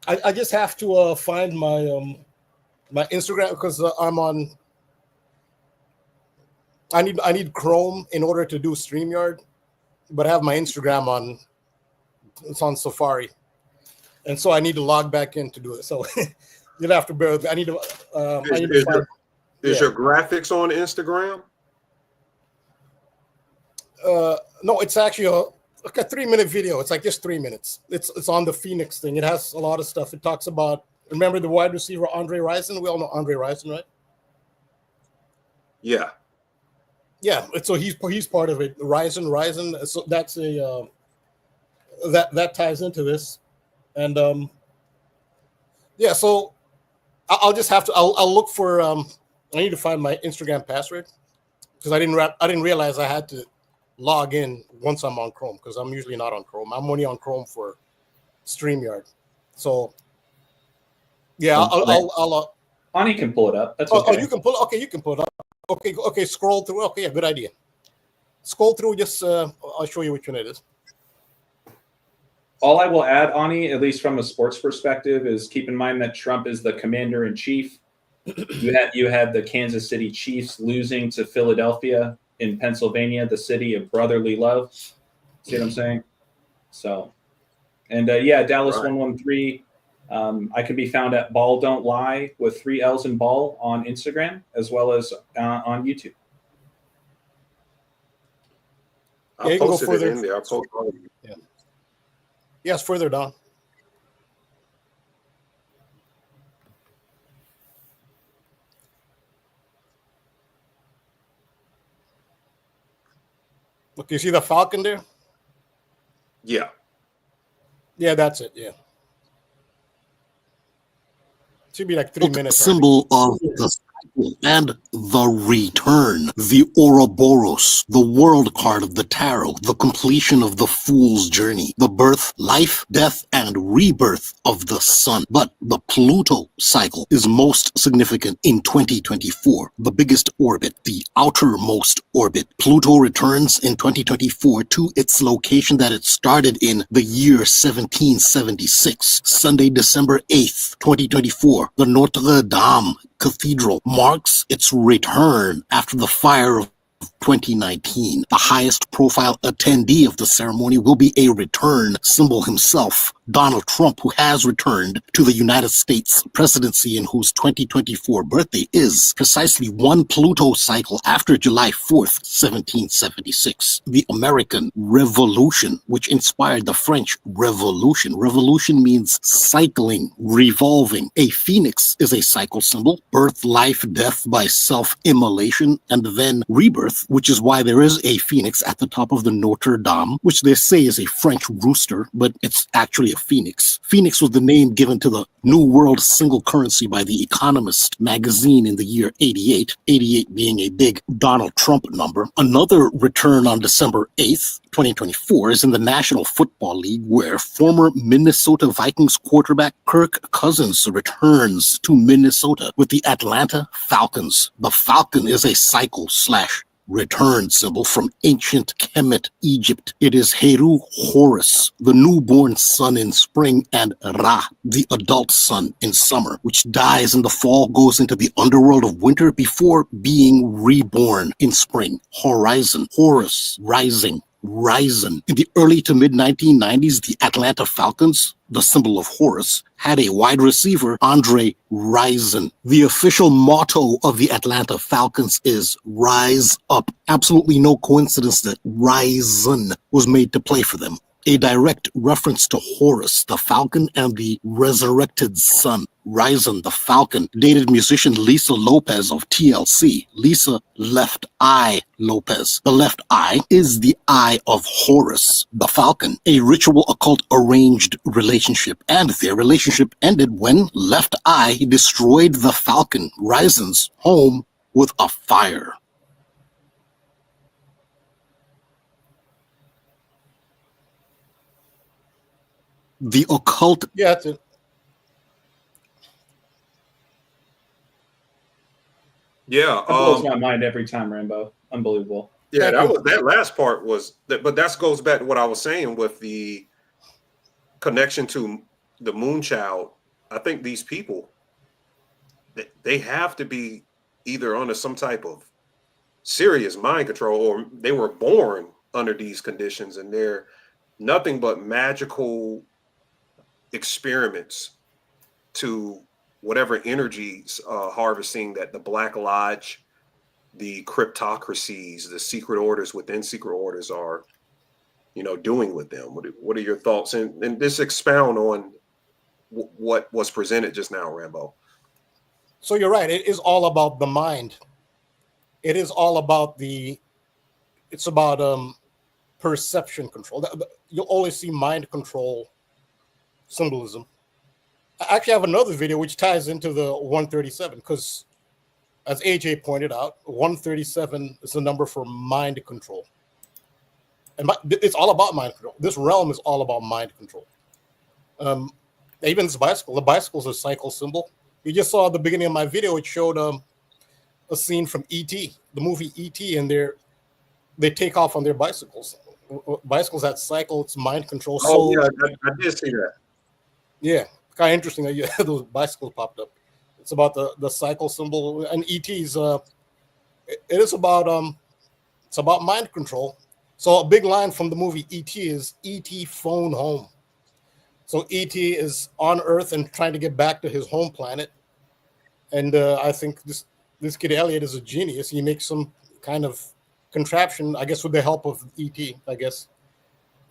I just have to find my my Instagram because I'm on. I need Chrome in order to do StreamYard, but I have my Instagram on. It's on Safari, and so I need to log back in to do it. So you'll have to bear with me. I need to. Is your graphics on Instagram? No, it's actually a 3-minute video. It's like just 3 minutes. It's on the Phoenix thing. It has a lot of stuff. It talks about, remember the wide receiver Andre Rison? We all know Andre Rison, right? Yeah. Yeah. So he's part of it. Rison. So that's a that ties into this, and yeah. So I'll just have to. I'll look for. I need to find my Instagram password because I didn't realize I had to log in once I'm on Chrome because I'm usually not on Chrome. I'm only on Chrome for StreamYard. So yeah, I'll Ani can pull it up. That's okay. okay. Oh, you can pull. Okay, you can pull it up. Okay. Scroll through. Okay, yeah, good idea. Scroll through. Just I'll show you which one it is. All I will add, Ani, at least from a sports perspective, is keep in mind that Trump is the commander in chief. You had the Kansas City Chiefs losing to Philadelphia in Pennsylvania, the city of brotherly love. See what I'm saying? So, and yeah, Dallas 113. I can be found at Ball Don't Lie with 3 L's in Ball on Instagram as well as on YouTube. I'll post it in there. I'll post all of you. Yeah. Yes, further down. Look, you see the falcon there? Yeah. Yeah, that's it. Yeah. Should be like 3 minutes. Symbol of the cycle and the return, the Ouroboros, the world card of the tarot, the completion of the fool's journey, the birth, life, death, and rebirth of the sun. But the Pluto cycle is most significant in 2024, the biggest orbit, the outermost orbit. Pluto returns in 2024 to its location that it started in the year 1776, Sunday, December 8th, 2024. The Notre Dame Cathedral marks its return after the fire of 2019. The highest profile attendee of the ceremony will be a return symbol himself, Donald Trump, who has returned to the United States presidency and whose 2024 birthday is precisely one Pluto cycle after July 4th, 1776. The American Revolution, which inspired the French Revolution. Revolution means cycling, revolving. A phoenix is a cycle symbol, birth, life, death by self-immolation, and then rebirth, which is why there is a phoenix at the top of the Notre Dame, which they say is a French rooster, but it's actually a phoenix. Phoenix was the name given to the New World single currency by The Economist magazine in the year 88, 88 being a big Donald Trump number. Another return on December 8th, 2024 is in the National Football League, where former Minnesota Vikings quarterback Kirk Cousins returns to Minnesota with the Atlanta Falcons. The Falcon is a cycle / return symbol from ancient Kemet, Egypt. It is Heru Horus, the newborn sun in spring, and Ra, the adult sun in summer, which dies in the fall, goes into the underworld of winter before being reborn in spring. Horizon, Horus, rising. Risen. In the early to mid 1990s, the Atlanta Falcons, the symbol of Horus, had a wide receiver, Andre Rison. The official motto of the Atlanta Falcons is Rise Up. Absolutely no coincidence that Rison was made to play for them. A direct reference to Horus, the Falcon, and the resurrected sun. Rison, the Falcon, dated musician Lisa Lopez of TLC. Lisa Left Eye Lopez. The left eye is the eye of Horus, the Falcon, a ritual occult arranged relationship. And their relationship ended when Left Eye destroyed the Falcon, Rison's home, with a fire. The occult. Yeah, that's it. Yeah, That blows my mind every time, Rambo. Unbelievable. yeah. Thank you. That last part was that, but that goes back to what I was saying with the connection to the Moonchild. I think these people, they have to be either under some type of serious mind control, or they were born under these conditions, and they're nothing but magical experiments to whatever energies harvesting that the Black Lodge, the cryptocracies, the secret orders within secret orders are, doing with them. What are your thoughts? And just expound on what was presented just now, Rambo. So you're right. It is all about the mind. It is all about it's about perception control. You'll always see mind control symbolism. I actually have another video which ties into the 137 because, as AJ pointed out, 137 is the number for mind control. And it's all about mind control. This realm is all about mind control. Even this bicycle, the bicycle is a cycle symbol. You just saw at the beginning of my video, it showed a scene from E.T., the movie E.T., and they take off on their bicycles. Bicycles that cycle, it's mind control. Oh, yeah, I did see that. Yeah, kind of interesting that those bicycles popped up. It's about the cycle symbol, and ET's. It is about it's about mind control. So a big line from the movie ET is ET phone home. So ET is on Earth and trying to get back to his home planet, and I think this kid Elliot is a genius. He makes some kind of contraption, I guess, with the help of ET. I guess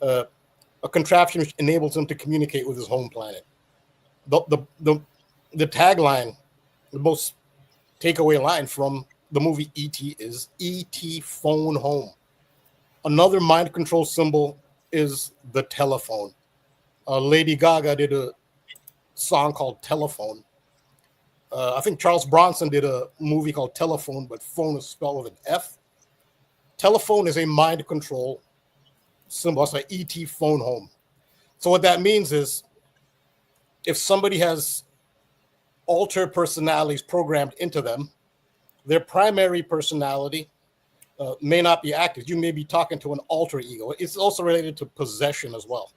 a contraption which enables him to communicate with his home planet. The tagline, the most takeaway line from the movie E.T. is E.T. phone home. Another mind control symbol is the telephone. Lady Gaga did a song called Telephone. I think Charles Bronson did a movie called Telephone, but phone is spelled with an F. Telephone is a mind control symbol. It's like E.T. phone home. So what that means is if somebody has alter personalities programmed into them, their primary personality may not be active. You may be talking to an alter ego. It's also related to possession as well.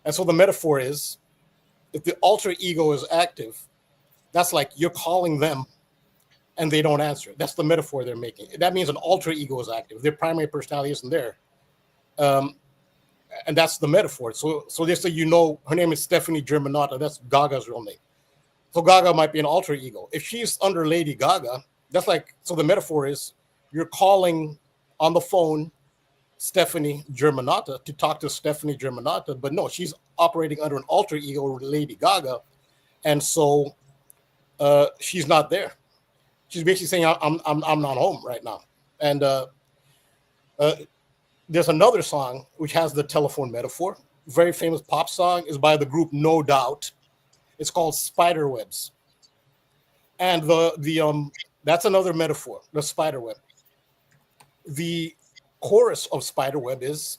And so the metaphor is, if the alter ego is active, that's like you're calling them and they don't answer. That's the metaphor they're making. That means an alter ego is active. Their primary personality isn't there. And that's the metaphor. So just so you know, her name is Stephanie Germanotta. That's Gaga's real name. So Gaga might be an alter ego. If she's under Lady Gaga, that's like, so the metaphor is you're calling on the phone Stephanie Germanotta to talk to Stephanie Germanotta, but no, she's operating under an alter ego with Lady Gaga. And so she's not there. She's basically saying, I'm not home right now. And there's another song which has the telephone metaphor. Very famous pop song is by the group No Doubt. It's called Spiderwebs. And that's another metaphor, the spiderweb. The chorus of Spiderweb is,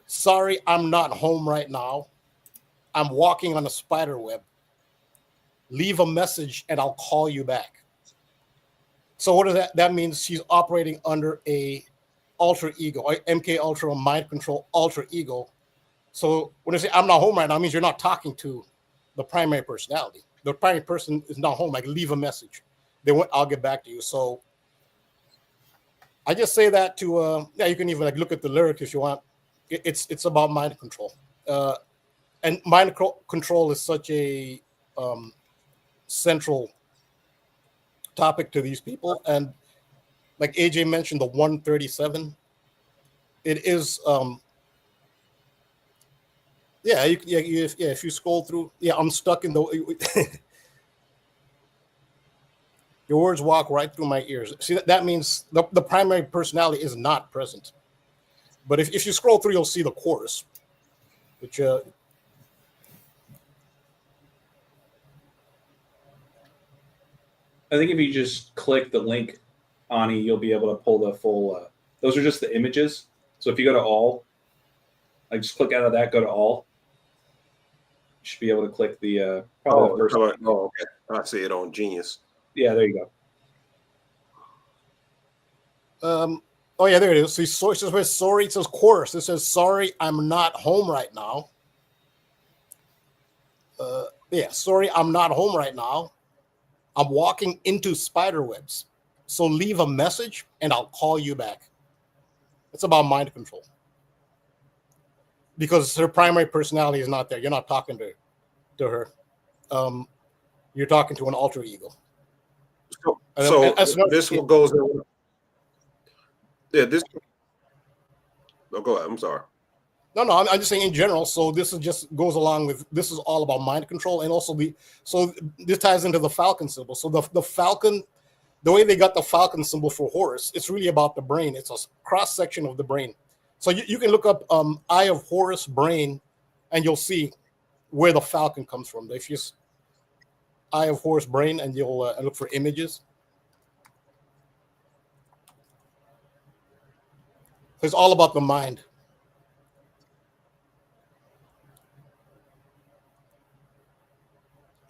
sorry, I'm not home right now. I'm walking on a spiderweb. Leave a message and I'll call you back. So what does that? That means she's operating under a alter ego, MK Ultra mind control alter ego. So when I say I'm not home right now, it means you're not talking to the primary personality. The primary person is not home. Like, leave a message. They want, I'll get back to you. So I just say that to yeah, you can even like look at the lyric if you want. It's about mind control. And mind control is such a central topic to these people. And like AJ mentioned, the 137, it is yeah, if you scroll through, yeah, I'm stuck in the your words walk right through my ears. See, that means the primary personality is not present. But if you scroll through, you'll see the chorus, which I think if you just click the link, Ani, you'll be able to pull the full. Those are just the images. So if you go to all, like just click out of that, go to all. You should be able to click the probably the first. Okay. I see it on Genius. Yeah, there you go. Oh yeah, there it is. See, so it says sorry. It says chorus. It says sorry, I'm not home right now. Yeah, sorry, I'm not home right now. I'm walking into spider webs. So leave a message and I'll call you back. It's about mind control. Because her primary personality is not there. You're not talking to her. You're talking to an alter ego. So this one goes. Yeah, this. Oh, go ahead. I'm sorry. No, I'm just saying in general. So this is just goes along with, this is all about mind control, and also so this ties into the falcon symbol. So the falcon, the way they got the falcon symbol for Horus, it's really about the brain. It's a cross section of the brain. So you can look up Eye of Horus brain, and you'll see where the falcon comes from. If you Eye of Horus brain, and you'll look for images. It's all about the mind.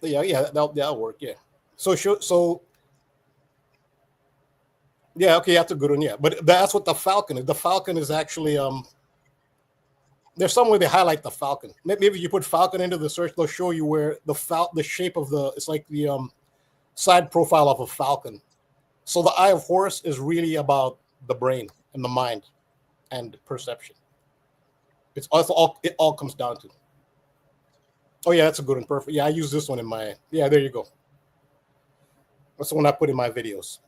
Yeah, that'll work. Yeah. So yeah, okay, that's a good one. Yeah, but that's what the falcon is. The falcon is actually there's somewhere they highlight the falcon. Maybe if you put falcon into the search, they'll show you where the shape of it's like the side profile of a falcon. So the Eye of Horus is really about the brain and the mind and perception. It's also it all comes down to. Oh yeah, that's a good one. Perfect. Yeah, I use this one in my. Yeah, there you go. That's the one I put in my videos.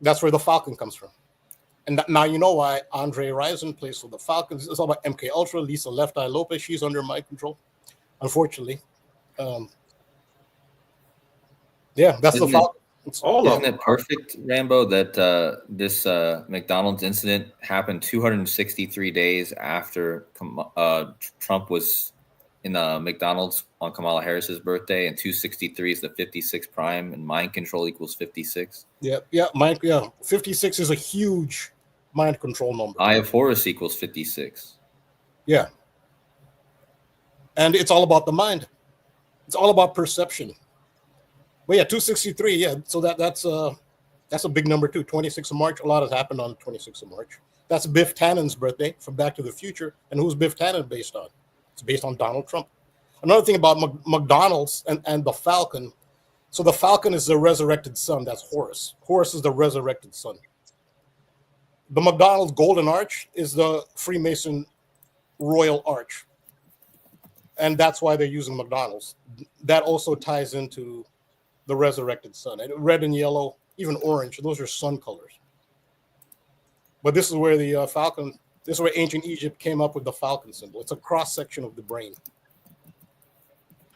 That's where the falcon comes from. And now you know why Andre Rison plays for the Falcons. It's all about MK Ultra. Lisa Left Eye Lopez, she's under my control, unfortunately. Yeah, that's the Falcon. Isn't it perfect, Rambo, that this McDonald's incident happened 263 days after Trump was in McDonald's on Kamala Harris's birthday, and 263 is the 56 prime, and mind control equals 56. Yeah, 56 is a huge mind control number. Eye of Horus equals 56. Yeah. And it's all about the mind. It's all about perception. But yeah, 263, yeah. So that's a big number too. 26th of March. A lot has happened on the 26th of March. That's Biff Tannen's birthday from Back to the Future. And who's Biff Tannen based on? It's based on Donald Trump. Another thing about McDonald's and the Falcon. So the Falcon is the resurrected sun. That's Horus. Horus is the resurrected sun. The McDonald's Golden Arch is the Freemason Royal Arch. And that's why they're using McDonald's. That also ties into the resurrected sun. And red and yellow, even orange, those are sun colors. But this is where the Falcon, this is where ancient Egypt came up with the Falcon symbol. It's a cross-section of the brain.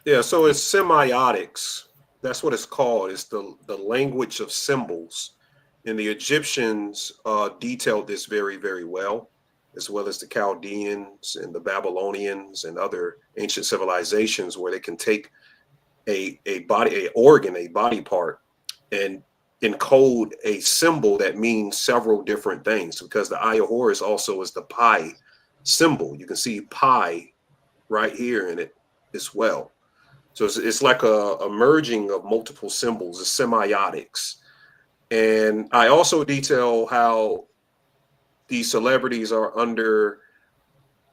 Yeah, so it's semiotics. That's what it's called. It's the language of symbols. And the Egyptians detailed this very, very well, as well as the Chaldeans and the Babylonians and other ancient civilizations, where they can take a body part, and encode a symbol that means several different things, because the Eye of Horus also is the pi symbol. You can see pi right here in it as well. So it's like a merging of multiple symbols, it's semiotics. And I also detail how these celebrities are under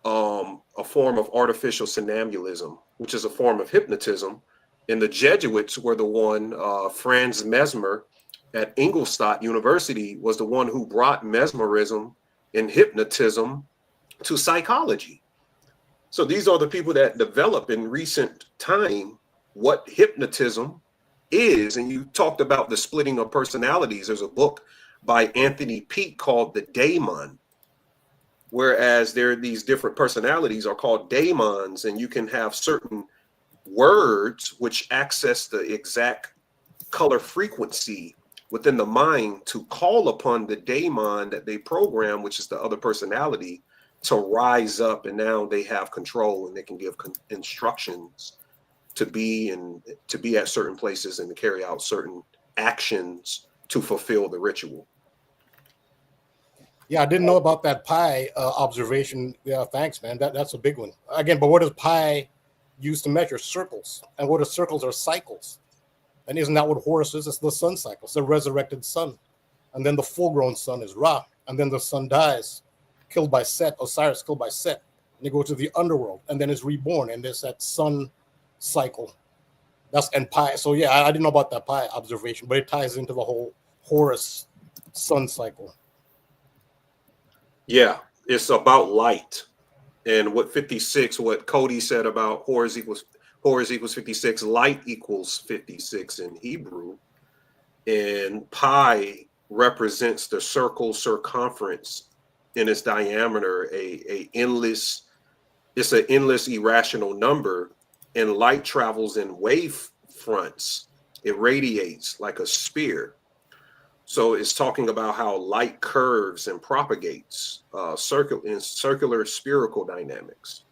a form of artificial somnambulism, which is a form of hypnotism. And the Jesuits were the one, Franz Mesmer at Ingolstadt University was the one who brought mesmerism and hypnotism to psychology. So these are the people that develop in recent time what hypnotism is. And you talked about the splitting of personalities. There's a book by Anthony Peake called The Daemon, whereas there are these different personalities are called daemons, and you can have certain words which access the exact color frequency within the mind to call upon the daemon that they program, which is the other personality, to rise up, and now they have control and they can give instructions to be at certain places and to carry out certain actions to fulfill the ritual. Yeah, I didn't know about that pi observation. Yeah, thanks, man. That's a big one. Again, but what does pi use to measure? Circles. And what are circles are cycles. And isn't that what Horus is? It's the sun cycle. It's the resurrected sun. And then the full-grown sun is Ra. And then the sun dies, killed by Set, Osiris killed by Set. And you go to the underworld, and then it's reborn. And there's that sun cycle. And pi. So yeah, I didn't know about that pi observation, but it ties into the whole Horus sun cycle. Yeah, it's about light. And what 56, what Cody said about Horus equals 56, light equals 56 in Hebrew. And pi represents the circle circumference in its diameter, it's an endless irrational number, and light travels in wave fronts. It radiates like a spear. So it's talking about how light curves and propagates circular spherical dynamics.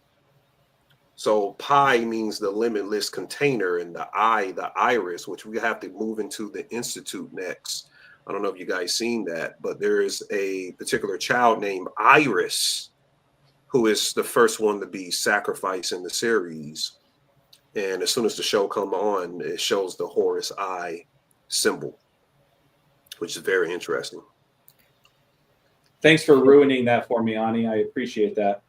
So pi means the limitless container, and the iris, which we have to move into the institute next. I don't know if you guys seen that, but there is a particular child named Iris who is the first one to be sacrificed in the series. And as soon as the show come on, it shows the Horus eye symbol, which is very interesting. Thanks for ruining that for me, Ani. I appreciate that.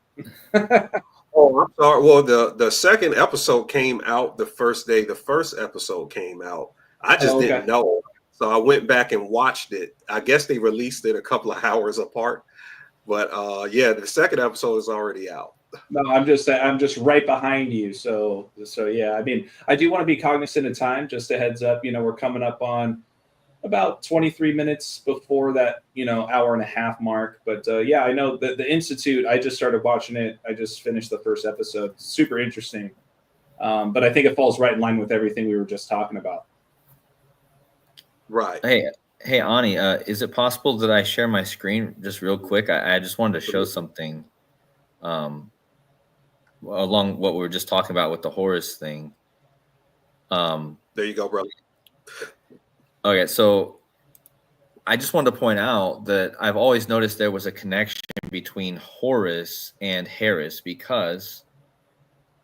Oh, I'm sorry. Well, the second episode came out the first day the first episode came out. I just didn't know. So I went back and watched it. I guess they released it a couple of hours apart. But yeah, the second episode is already out. No, I'm just right behind you. So yeah, I mean, I do want to be cognizant of time. Just a heads up, we're coming up on about 23 minutes before that, hour and a half mark. But yeah, I know that the Institute, I just started watching it. I just finished the first episode. Super interesting. But I think it falls right in line with everything we were just talking about. Right. Hey, Ani, is it possible that I share my screen just real quick? I just wanted to show something along what we were just talking about with the Horus thing. There you go, brother. Okay, so I just wanted to point out that I've always noticed there was a connection between Horus and Harris, because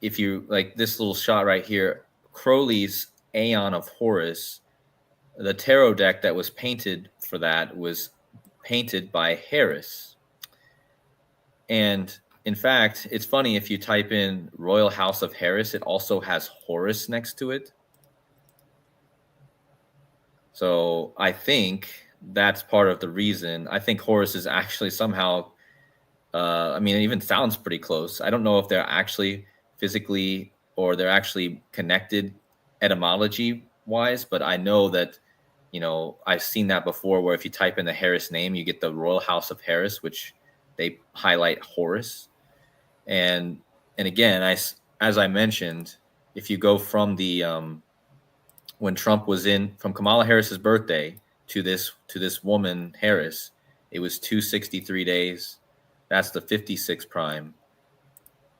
if you like this little shot right here, Crowley's Aeon of Horus, the tarot deck that was painted for that was painted by Harris. And in fact, it's funny, if you type in Royal House of Harris, it also has Horus next to it. So I think that's part of the reason. I think Horus is actually somehow, it even sounds pretty close. I don't know if they're actually physically or they're actually connected etymology wise, but I know that, I've seen that before, where if you type in the Harris name, you get the Royal House of Harris, which they highlight Horus. And again, as I mentioned, if you go from the when Trump was from Kamala Harris's birthday to this woman Harris, it was 263 days. That's the 56 prime.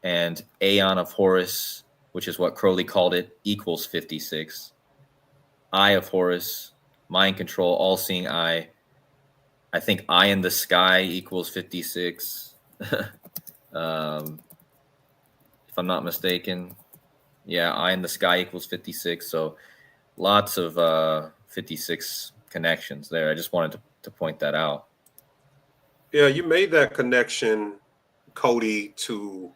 And Aeon of Horus, which is what Crowley called it, equals 56. Eye of Horus, mind control, all-seeing eye. I think eye in the sky equals 56. If I'm not mistaken. Yeah, eye in the sky equals 56. So lots of 56 connections there. I just wanted to point that out. Yeah, you made that connection, Cody, to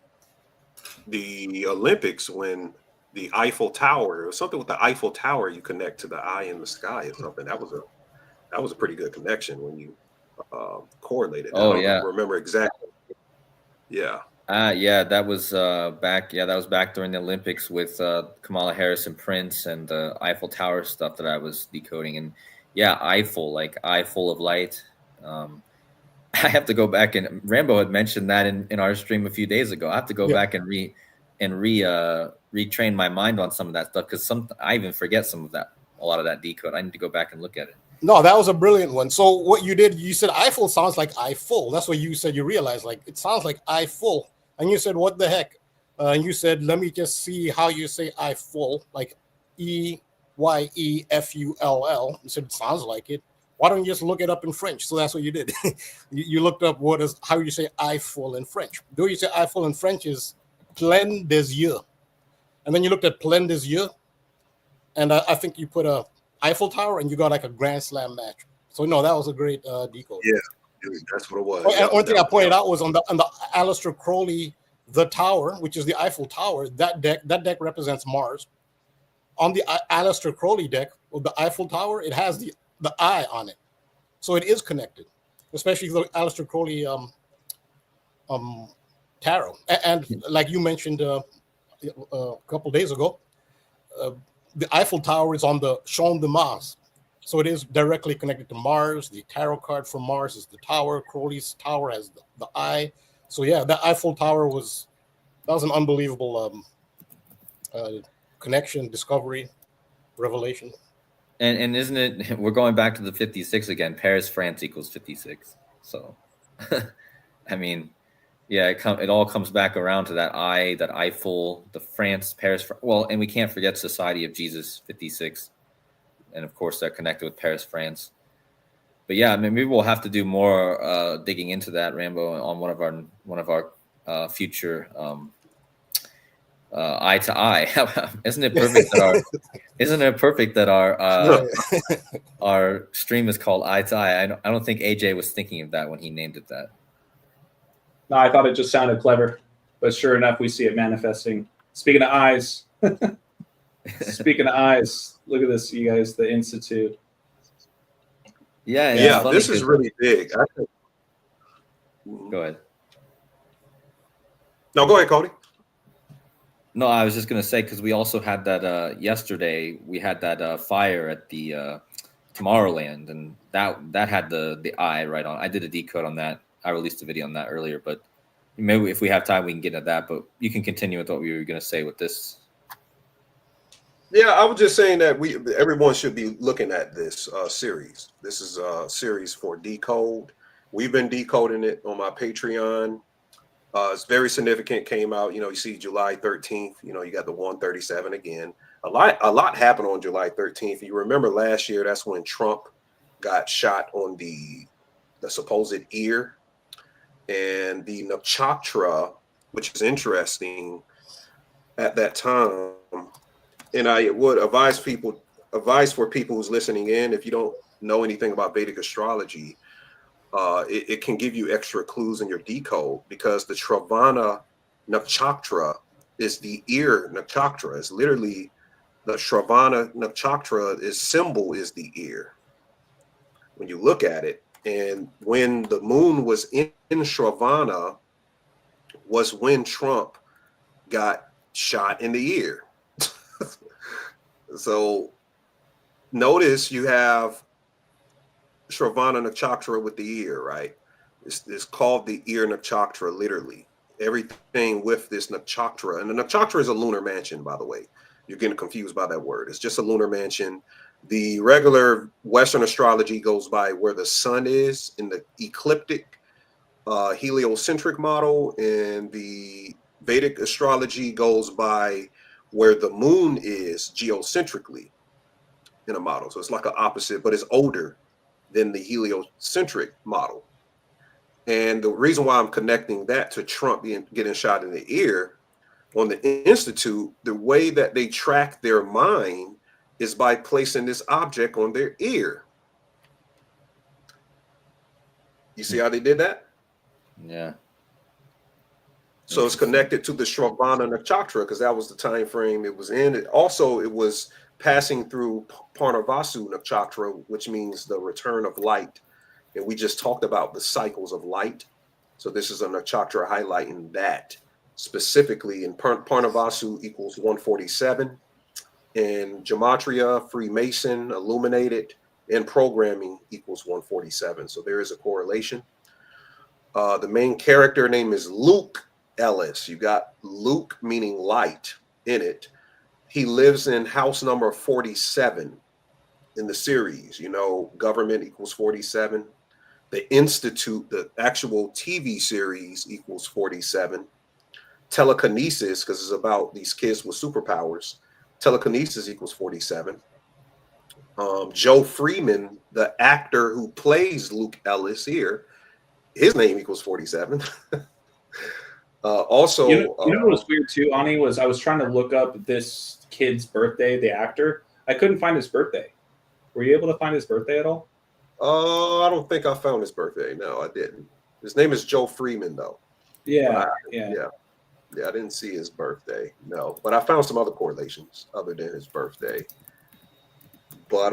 the Olympics when the Eiffel Tower or something with the Eiffel Tower, you connect to the eye in the sky or something. That was a pretty good connection when you correlated. Oh, I don't yeah. remember exactly. Yeah. Yeah, that was back. Yeah, that was back during the Olympics with Kamala Harris and Prince and the Eiffel Tower stuff that I was decoding. And yeah, Eiffel, like eye full of light. I have to go back, and Rambo had mentioned that in our stream a few days ago. I have to go back and retrain my mind on some of that stuff, because I even forget a lot of that decode. I need to go back and look at it. No, that was a brilliant one. So what you did, you said Eiffel sounds like eyeful. That's what you said. You realized, like, it sounds like eyeful. And you said, what the heck? And you said, let me just see how you say eyeful, like EYEFULL. You said, it sounds like it. Why don't you just look it up in French? So that's what you did. you looked up how you say eyeful in French. Do you say eyeful in French is plein des yeux. And then you looked at plein des yeux. And I think you put a Eiffel Tower, and you got like a Grand Slam match. So no, that was a great decode. Yeah, that's what it was. And one thing I pointed out was on the Aleister Crowley, the Tower, which is the Eiffel Tower. That deck represents Mars. On the Aleister Crowley deck, with the Eiffel Tower, it has the eye on it, so it is connected, especially the Aleister Crowley tarot. And like you mentioned a couple days ago, the Eiffel Tower is on the Champ de Mars, so it is directly connected to Mars. The tarot card for Mars is the Tower. Crowley's Tower has the eye. So yeah, the Eiffel Tower was an unbelievable connection, discovery, revelation. And isn't it? We're going back to the 56 again. Paris, France equals 56. So, I mean, yeah, it all comes back around to that eye, that Eiffel, the France, Paris. Well, and we can't forget Society of Jesus 56, and of course they're connected with Paris, France. But yeah, I mean, maybe we'll have to do more digging into that, Rambo, on one of our future eye to eye. Isn't it perfect that our stream is called Eye to Eye? I don't think AJ was thinking of that when he named it that. No, I thought it just sounded clever, but sure enough, we see it manifesting. Speaking of eyes, look at this, you guys, the Institute. Yeah, this is really big. Go ahead. No, go ahead, Cody. No, I was just going to say, because we also had that yesterday, we had that fire at the Tomorrowland, and that had the eye right on. I did a decode on that. I released a video on that earlier, but maybe if we have time, we can get at that. But you can continue with what we were going to say with this. Yeah, I was just saying that everyone should be looking at this series. This is a series for Decode. We've been decoding it on my Patreon. It's very significant. Came out, you see July 13th. You got the 137 again. A lot happened on July 13th. You remember last year, that's when Trump got shot on the supposed ear. And the nakshatra, which is interesting at that time. And I would advise for people who's listening in, if you don't know anything about Vedic astrology, it can give you extra clues in your decode, because the Shravana nakshatra is the ear nakshatra. It's literally the Shravana nakshatra symbol is the ear when you look at it. And when the moon was in Shravana was when Trump got shot in the ear. So notice you have Shravana nakshatra with the ear, right? It's called the ear nakshatra, literally. Everything with this nakshatra. And the nakshatra is a lunar mansion, by the way. You're getting confused by that word. It's just a lunar mansion. The regular Western astrology goes by where the sun is in the ecliptic heliocentric model, and the Vedic astrology goes by where the moon is geocentrically in a model. So it's like an opposite, but it's older than the heliocentric model. And the reason why I'm connecting that to Trump getting shot in the ear, on the Institute, the way that they track their mind is by placing this object on their ear. You see how they did that? Yeah. So it's connected to the Shravana Nakshatra because that was the time frame it was in. It was passing through Parnavasu Nakshatra, which means the return of light. And we just talked about the cycles of light. So this is a nakshatra highlighting that specifically. In Parnavasu equals 147. In Gematria, Freemason, Illuminated, and Programming equals 147. So there is a correlation. The main character name is Luke Ellis. You got Luke meaning light in it. He lives in house number 47 in the series. You know, government equals 47. The Institute, the actual TV series, equals 47. Telekinesis, because it's about these kids with superpowers. Telekinesis equals 47. Joe Freeman, the actor who plays Luke Ellis here, his name equals 47. Also, you know what was weird too, Ani, was I was trying to look up this kid's birthday, the actor. I couldn't find his birthday. Were you able to find his birthday at all? I don't think I found his birthday. No, I didn't. His name is Joe Freeman, though. Yeah, Yeah, I didn't see his birthday. No, but I found some other correlations other than his birthday. But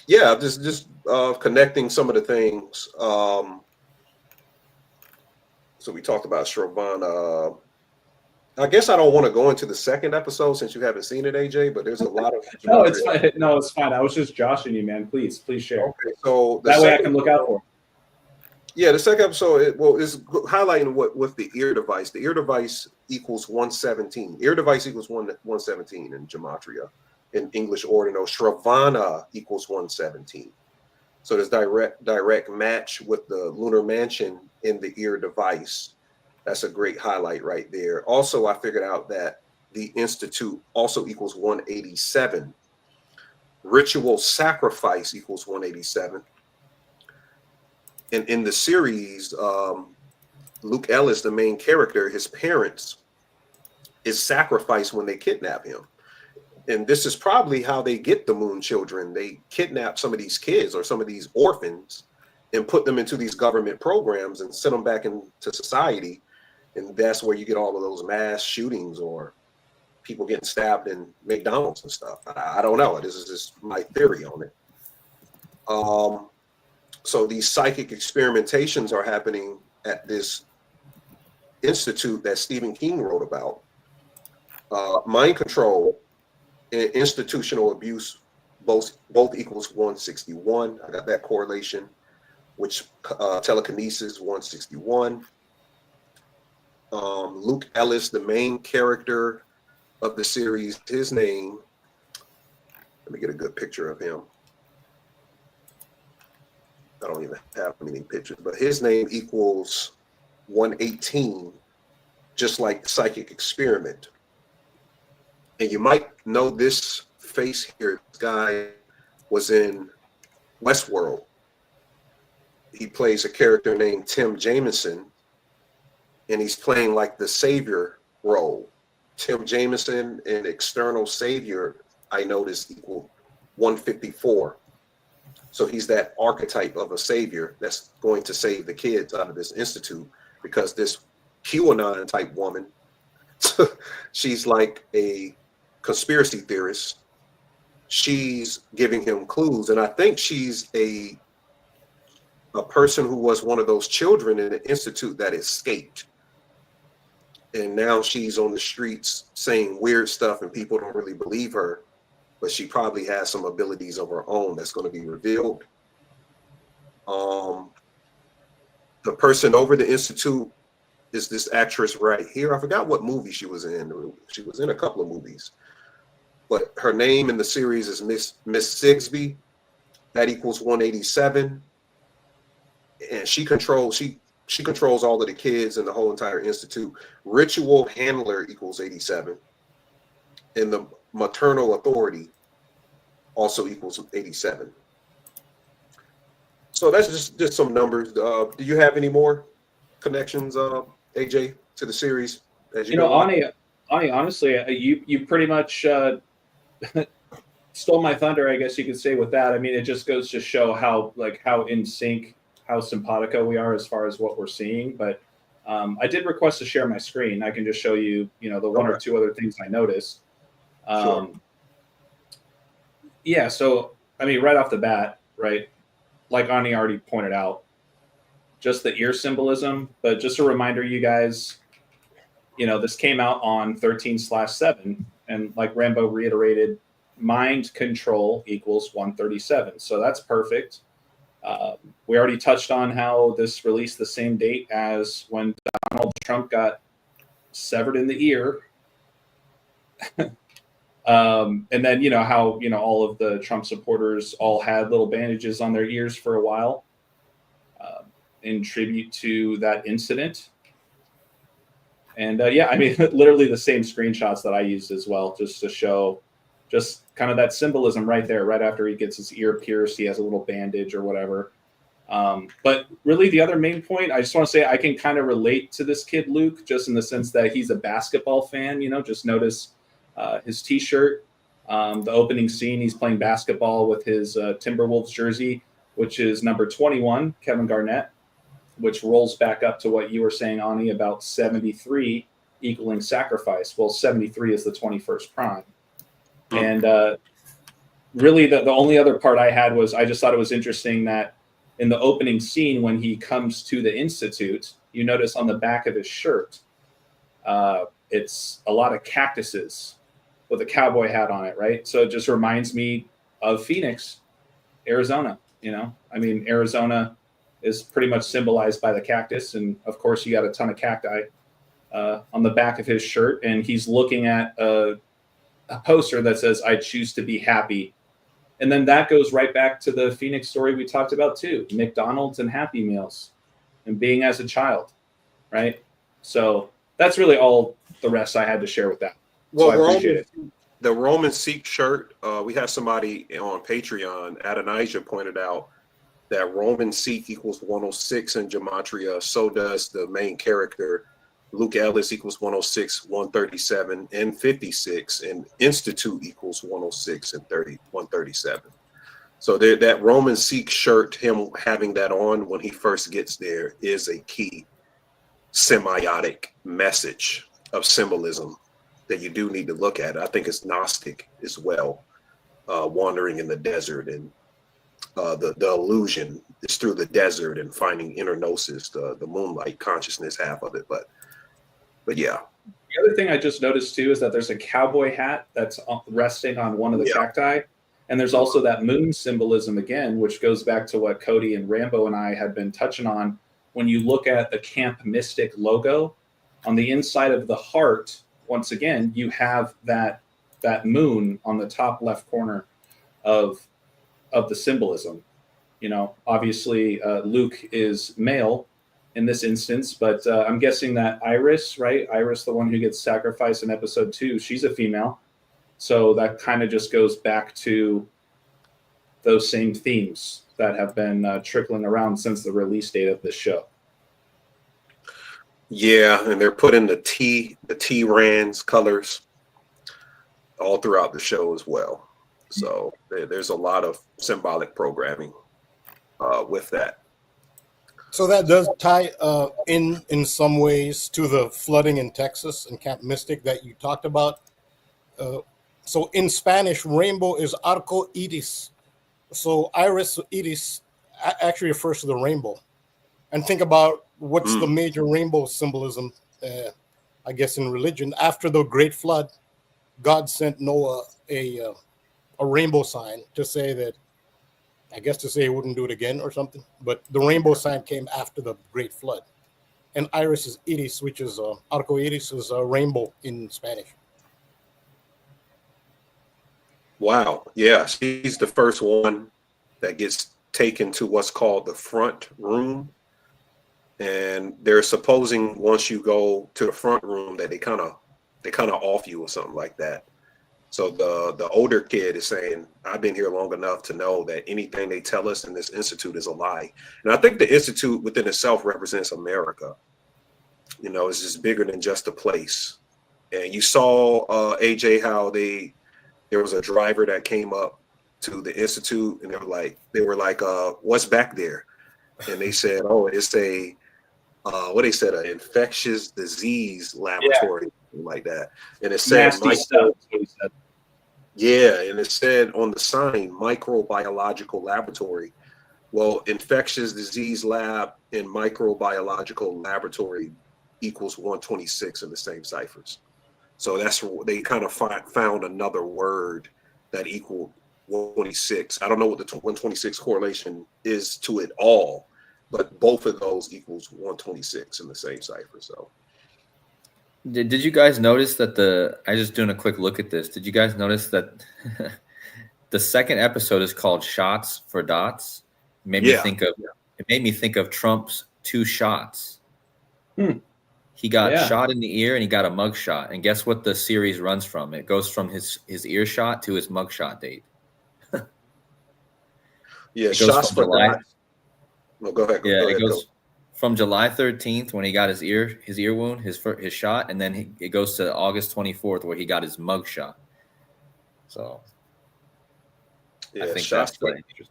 yeah, just connecting some of the things. So we talked about Shravana. I guess I don't want to go into the second episode since you haven't seen it, AJ. But there's a lot of no, it's fine. No, it's fine. I was just joshing you, man. Please share. Okay, so that way I can look out for it. Yeah, the second episode is highlighting what with the ear device. The ear device equals 117. Ear device equals 117 in Gematria. In English ordinal, Shravana equals 117. So there's direct match with the lunar mansion in the ear device. That's a great highlight right there. Also, I figured out that the Institute also equals 187. Ritual sacrifice equals 187. And in the series, Luke Ellis, the main character, his parents is sacrificed when they kidnap him. And this is probably how they get the Moon Children. They kidnap some of these kids or some of these orphans and put them into these government programs and send them back into society. And that's where you get all of those mass shootings or people getting stabbed in McDonald's and stuff. I don't know. This is just my theory on it. So these psychic experimentations are happening at this institute that Stephen King wrote about. Mind control and institutional abuse both equals 161. I got that correlation, which telekinesis 161. Luke Ellis, the main character of the series, his name, let me get a good picture of him. I don't even have many pictures, but his name equals 118, just like psychic experiment. And you might know this face here. This guy was in Westworld. He plays a character named Tim Jameson, and he's playing like the savior role. Tim Jameson and external savior, I noticed, equal 154. So he's that archetype of a savior that's going to save the kids out of this institute, because this QAnon type woman, she's like a conspiracy theorist. She's giving him clues, and I think she's a person who was one of those children in the institute that escaped, and now she's on the streets saying weird stuff, and people don't really believe her, but she probably has some abilities of her own that's going to be revealed. The person over the institute is this actress right here. I forgot what movie she was in. She was in a couple of movies, but her name in the series is Miss Sigsby. That equals 187, and she controls all of the kids in the whole entire institute. Ritual handler equals 87, and the maternal authority also equals 87. So that's just some numbers. Do you have any more connections, AJ, to the series? As Ani, honestly, you pretty much stole my thunder, I guess you could say, with that. I mean, it just goes to show how in sync, how simpatico we are as far as what we're seeing. But I did request to share my screen. I can just show you, the one or two other things I noticed. Sure. Yeah. So, I mean, right off the bat, right, like Ani already pointed out, just the ear symbolism. But just a reminder, you guys, this came out on 13/7, and like Rambo reiterated, mind control equals 137. So that's perfect. We already touched on how this released the same date as when Donald Trump got severed in the ear. And then, how, all of the Trump supporters all had little bandages on their ears for a while in tribute to that incident. And yeah, I mean, literally the same screenshots that I used as well, just to show just kind of that symbolism right there, right after he gets his ear pierced, he has a little bandage or whatever. But really the other main point, I just want to say I can kind of relate to this kid, Luke, just in the sense that he's a basketball fan, just notice his t-shirt, the opening scene, he's playing basketball with his Timberwolves jersey, which is number 21, Kevin Garnett, which rolls back up to what you were saying, Ani, about 73 equaling sacrifice. Well, 73 is the 21st prime. And really the only other part I had was I just thought it was interesting that in the opening scene, when he comes to the Institute, you notice on the back of his shirt, it's a lot of cactuses with a cowboy hat on it, right? So it just reminds me of Phoenix, Arizona. I mean, Arizona is pretty much symbolized by the cactus. And of course, you got a ton of cacti on the back of his shirt. And he's looking at a poster that says, "I choose to be happy." And then that goes right back to the Phoenix story we talked about too, McDonald's and Happy Meals and being as a child, right? So that's really all the rest I had to share with that. Well, so I appreciate it. The Roman Sikh shirt, we had somebody on Patreon, Adonijah, pointed out that Roman Sikh equals 106 in gematria. So does the main character, Luke Ellis, equals 106, 137, and 56. And Institute equals 106 and 137. So that Roman Sikh shirt, him having that on when he first gets there, is a key semiotic message of symbolism that you do need to look at. I think it's Gnostic as well, wandering in the desert, and the illusion is through the desert and finding inner gnosis, the moonlight consciousness half of it. But yeah. The other thing I just noticed too is that there's a cowboy hat that's resting on one of the cacti. And there's also that moon symbolism again, which goes back to what Cody and Rambo and I had been touching on. When you look at the Camp Mystic logo, on the inside of the heart, once again, you have that moon on the top left corner of the symbolism. Obviously Luke is male in this instance, but I'm guessing that Iris, right? Iris, the one who gets sacrificed in episode 2, she's a female. So that kind of just goes back to those same themes that have been trickling around since the release date of this show. Yeah, and they're putting the T-Rands colors all throughout the show as well. So there's a lot of symbolic programming with that. So that does tie in some ways to the flooding in Texas and Camp Mystic that you talked about. So in Spanish, rainbow is arco iris. So iris iris actually refers to the rainbow. And think about what's the major rainbow symbolism, I guess, in religion. After the Great Flood, God sent Noah a rainbow sign to say that, I guess to say he wouldn't do it again or something. But the rainbow sign came after the Great Flood. And iris is iris, which is arco iris is a rainbow in Spanish. Wow. Yeah, she's the first one that gets taken to what's called the front room. And they're supposing once you go to the front room that they kind of off you or something like that. So the older kid is saying, I've been here long enough to know that anything they tell us in this institute is a lie. And I think the institute within itself represents America. It's just bigger than just a place. And you saw AJ how they there was a driver that came up to the institute, and they were like, what's back there? And they said, oh, it's a what they said, an infectious disease laboratory, like that. And it said Nasty stuff. That's what he said. Yeah, and it said on the sign, microbiological laboratory. Well, infectious disease lab and microbiological laboratory equals 126 in the same ciphers. So that's they kind of found another word that equaled 126. I don't know what the 126 correlation is to it all, but both of those equals 126 in the same cipher. So Did you guys notice that I just doing a quick look at this. Did you guys notice that the second episode is called Shots for Dots? It made me think of Trump's 2 shots. He got shot in the ear and he got a mug shot. And guess what the series runs from? It goes from his ear shot to his mug shot date. Shots for Dots. No, go ahead. It goes from July 13th when he got his ear wound, his shot, and then it goes to August 24th where he got his mug shot. So I think that's quite interesting.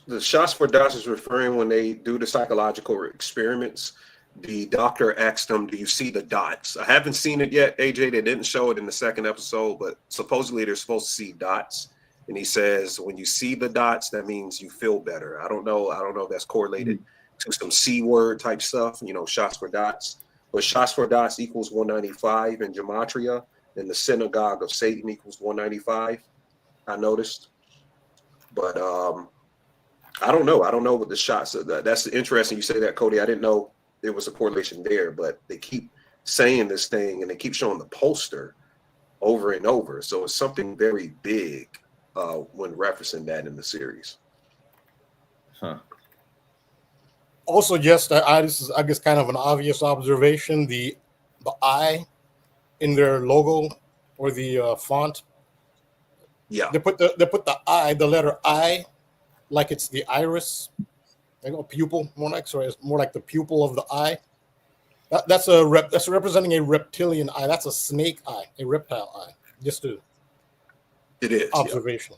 The Shots for Dots is referring when they do the psychological experiments. The doctor asked them, do you see the dots? I haven't seen it yet, AJ. They didn't show it in the second episode, but supposedly they're supposed to see dots. And he says, when you see the dots, that means you feel better. I don't know if that's correlated to some C word type stuff, shots for dots. But shots for dots equals 195 in gematria, and the synagogue of Satan equals 195, I noticed. But I don't know. I don't know what the shots are. That's interesting you say that, Cody. I didn't know there was a correlation there, but they keep saying this thing and they keep showing the poster over and over. So it's something very big when referencing that in the series. Also, just this is, I guess, kind of an obvious observation. The I in their logo or the font. Yeah. They put the I, the letter I, like it's the iris. They go pupil, more like the pupil of the eye. That's representing a reptilian eye. That's a snake eye, a reptile eye. Just a observation.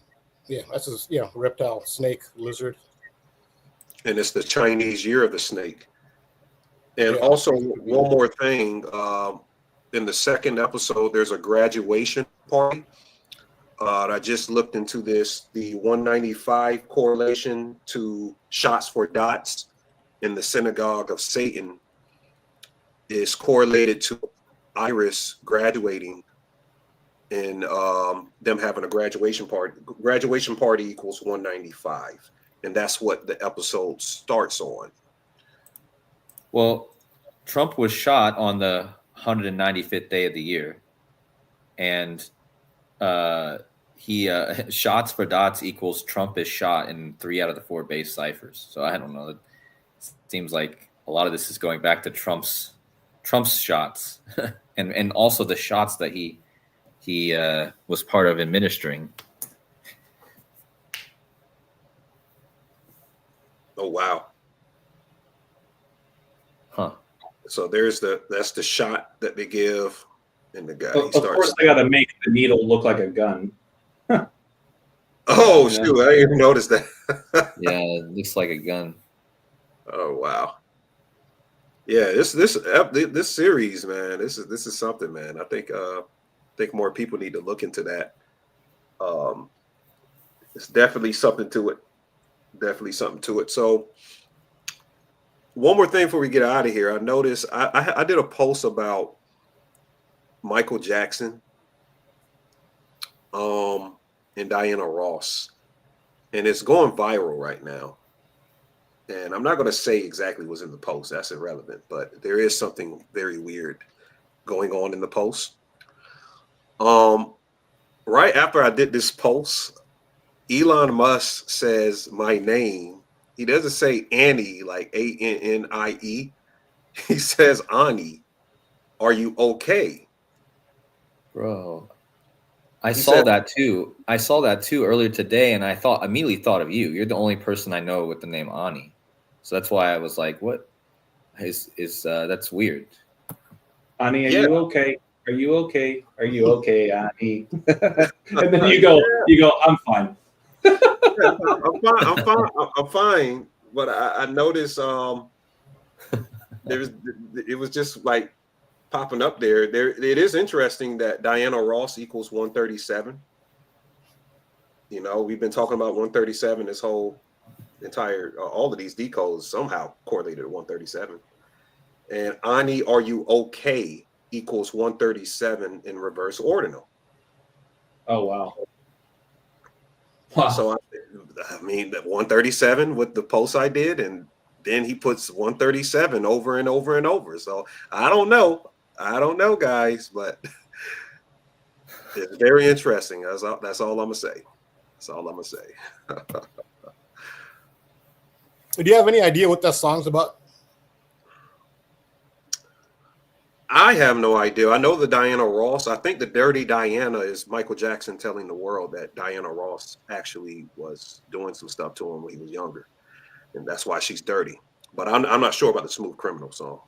Yeah, that's reptile, snake, lizard. And it's the Chinese year of the snake. And also one more thing, in the second episode, there's a graduation party. I just looked into this. The 195 correlation to shots for dots in the synagogue of Satan is correlated to Iris graduating and them having a graduation party. Graduation party equals 195. And that's what the episode starts on. Well, Trump was shot on the 195th day of the year. And he shots for dots equals Trump is shot in 3 out of the 4 base ciphers. So I don't know. It seems like a lot of this is going back to Trump's shots and also the shots that he was part of administering. Oh wow. Huh. So that's the shot that they give. And the guy, of course, they got to make the needle look like a gun. Oh, shoot. I didn't even notice that. Yeah, it looks like a gun. Oh, wow. Yeah, this series, man, this is something, man. I think more people need to look into that. It's definitely something to it. Definitely something to it. So one more thing before we get out of here. I noticed I did a post about Michael Jackson and Diana Ross, and it's going viral right now. And I'm not going to say exactly what's in the post. That's irrelevant, but there is something very weird going on in the post. Right after I did this post, Elon Musk says my name. He doesn't say Annie like Annie. He says Ani. Are you okay? Bro, I saw that too earlier today, and I immediately thought of you. You're the only person I know with the name Ani, so that's why I was like, "What is that's weird." Ani, are you okay? Are you okay? Are you okay, Ani? And then you go, I'm fine. Yeah, I'm fine. I'm fine. I'm fine. But I noticed there's it was just like popping up there. There it is interesting that Diana Ross equals 137. You know, we've been talking about 137 this whole entire all of these decodes somehow correlated to 137. And Ani, are you okay? Equals 137 in reverse ordinal. Oh wow. Wow. So I mean that 137 with the post I did, and then he puts 137 over and over and over. So I don't know, guys, but it's very interesting. That's all I'm gonna say. That's all I'm gonna say. Do you have any idea what that song's about? I have no idea. I know the Diana Ross. I think the Dirty Diana is Michael Jackson telling the world that Diana Ross actually was doing some stuff to him when he was younger, and that's why she's dirty. But I'm not sure about the Smooth Criminal song.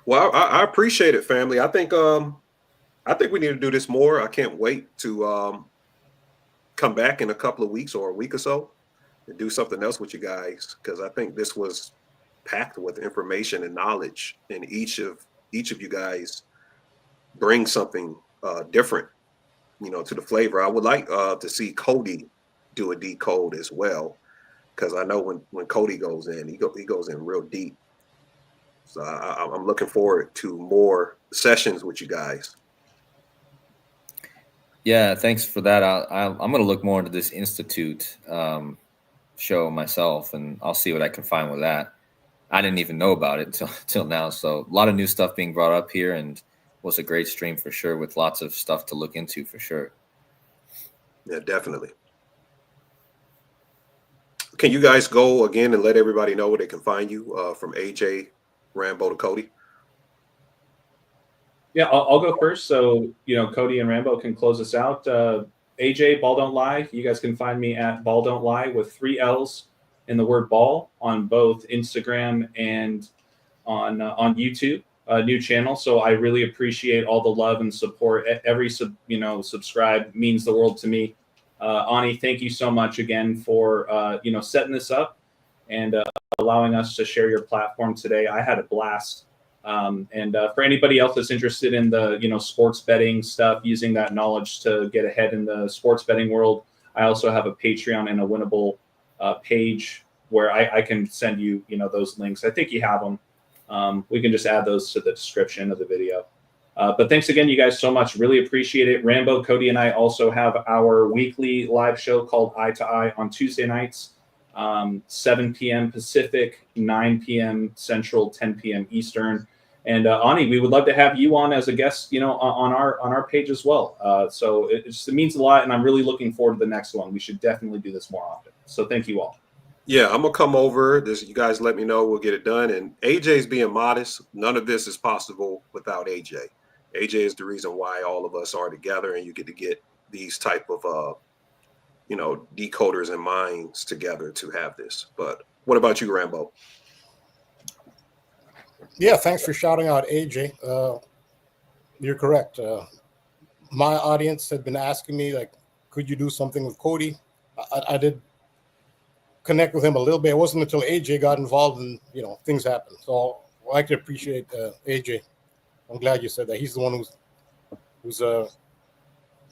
Well, I appreciate it, family. I think we need to do this more. I can't wait to come back in a couple of weeks or a week or so and do something else with you guys, because I think this was packed with information and knowledge, and each of you guys bring something different, to the flavor. I would like to see Cody do a decode as well, because I know when Cody goes in, he goes in real deep. So I'm looking forward to more sessions with you guys. Yeah, thanks for that. I'm going to look more into this Institute show myself, and I'll see what I can find with that. I didn't even know about it till now. So a lot of new stuff being brought up here, and was a great stream for sure, with lots of stuff to look into for sure. Yeah, definitely. Can you guys go again and let everybody know where they can find you, from AJ, Rambo to Cody? Yeah, I'll go first. So, Cody and Rambo can close us out. AJ, Ball Don't Lie. You guys can find me at Ball Don't Lie with 3 L's in the word ball on both Instagram and on YouTube, a new channel. So I really appreciate all the love and support. Every subscribe means the world to me. Ani, thank you so much again for setting this up and allowing us to share your platform today. I had a blast. And for anybody else that's interested in the sports betting stuff, using that knowledge to get ahead in the sports betting world, I also have a Patreon and a Winnable page where I can send you those links. I think you have them. We can just add those to the description of the video. But thanks again, you guys, so much. Really appreciate it. Rambo, Cody, and I also have our weekly live show called Eye to Eye on Tuesday nights, 7 p.m. Pacific, 9 p.m. Central, 10 p.m. Eastern. And Ani, we would love to have you on as a guest, on our page as well. So it means a lot, and I'm really looking forward to the next one. We should definitely do this more often. So thank you all. Yeah, I'm gonna come over. You guys let me know. We'll get it done. And AJ's being modest. None of this is possible without AJ. AJ is the reason why all of us are together, and you get to get these type of decoders and minds together to have this. But what about you, Rambo? Yeah, thanks for shouting out AJ. You're correct. My audience had been asking me, like, could you do something with Cody? I did connect with him a little bit. It wasn't until AJ got involved and things happened. So I can appreciate AJ. I'm glad you said that. He's the one who's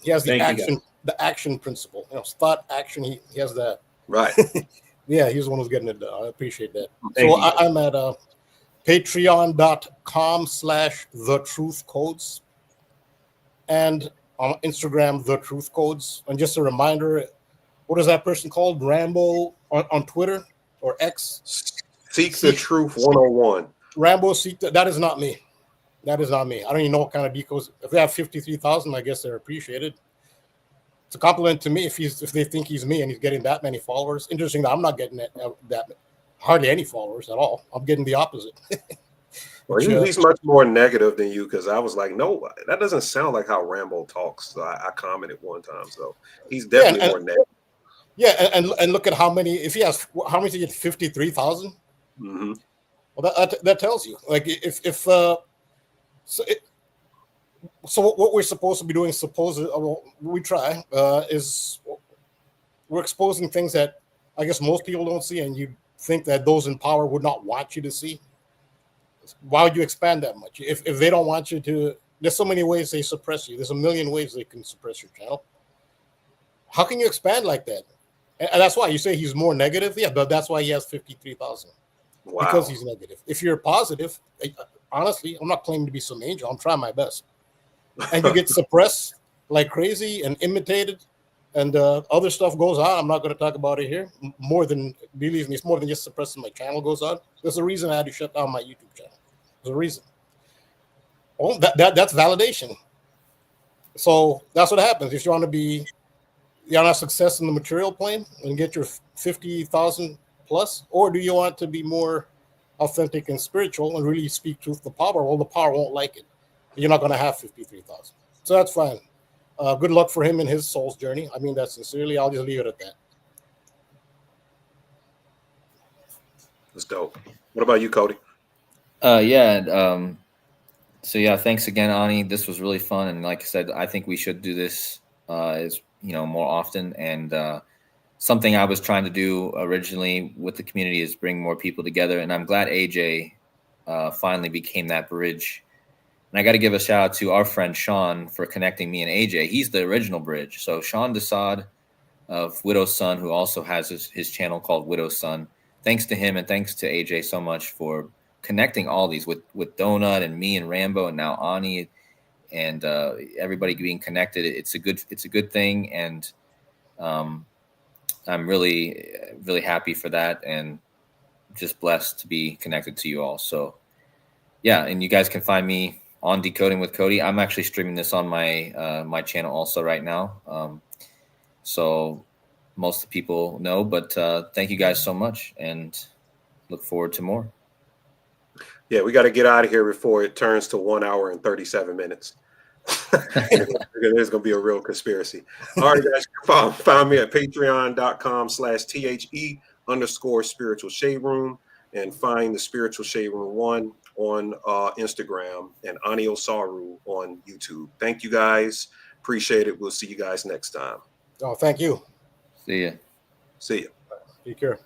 he has the action principle. Thought, action. He has that. Right. Yeah, he's the one who's getting it done. I appreciate that. Thank you. I'm at patreon.com/thetruthcodes and on Instagram, The Truth Codes. And just a reminder, what is that person called? Rambo on Twitter or X? Seek the Truth 101. Rambo Seek that is not me. That is not me. I don't even know what kind of decodes. If they have 53,000, I guess they're appreciated. It's a compliment to me if they think he's me and he's getting that many followers. Interesting that I'm not getting that hardly any followers at all. I'm getting the opposite. Well, he's much more negative than you, because I was like, no, that doesn't sound like how Rambo talks. So I commented one time. So he's definitely more negative. Yeah, and look at how many. If he has, how many did he get? 53,000. Hmm. Well, that tells you, like, so what we're supposed to be doing, well, we try, is we're exposing things that I guess most people don't see, and you think that those in power would not want you to see. Why would you expand that much? If they don't want you to, there's so many ways they suppress you. There's a million ways they can suppress your channel. How can you expand like that? And that's why you say he's more negative. Yeah, but that's why he has 53,000. Wow. Because he's negative. If you're positive, honestly, I'm not claiming to be some angel. I'm trying my best. And you get suppressed like crazy and imitated, and other stuff goes on. I'm not going to talk about it here. Believe me, it's more than just suppressing my channel goes on. There's a reason I had to shut down my YouTube channel. There's a reason. Oh, that's validation. So that's what happens if you want to have success in the material plane and get your 50,000 plus, or do you want to be more authentic and spiritual and really speak truth to power? Well, the power won't like it. You're not going to have 53,000. So that's fine. Good luck for him in his soul's journey. I mean that sincerely. I'll just leave it at that. That's dope. What about you, Cody? So yeah, thanks again, Ani. This was really fun, and like I said, I think we should do this more often. And something I was trying to do originally with the community is bring more people together, and I'm glad AJ finally became that bridge. And I got to give a shout out to our friend Sean for connecting me and AJ. He's the original bridge. So Sean Desad of Widow's Son, who also has his channel called Widow's Son. Thanks to him, and thanks to AJ so much for connecting all these with Donut and me and Rambo and now Ani and everybody being connected. It's a good thing, and I'm really, really happy for that, and just blessed to be connected to you all. So yeah, and you guys can find me on Decoding with Cody. I'm actually streaming this on my my channel also right now. So most of the people know, but thank you guys so much, and look forward to more. Yeah, we got to get out of here before it turns to 1 hour and 37 minutes. There's going to be a real conspiracy. All right, guys, find me at patreon.com/THE_spiritual shade room, and find the Spiritual Shade Room 1 on Instagram, and Ani Osaru on YouTube. Thank you guys. Appreciate it. We'll see you guys next time. Oh, thank you. See ya. See ya. Take care.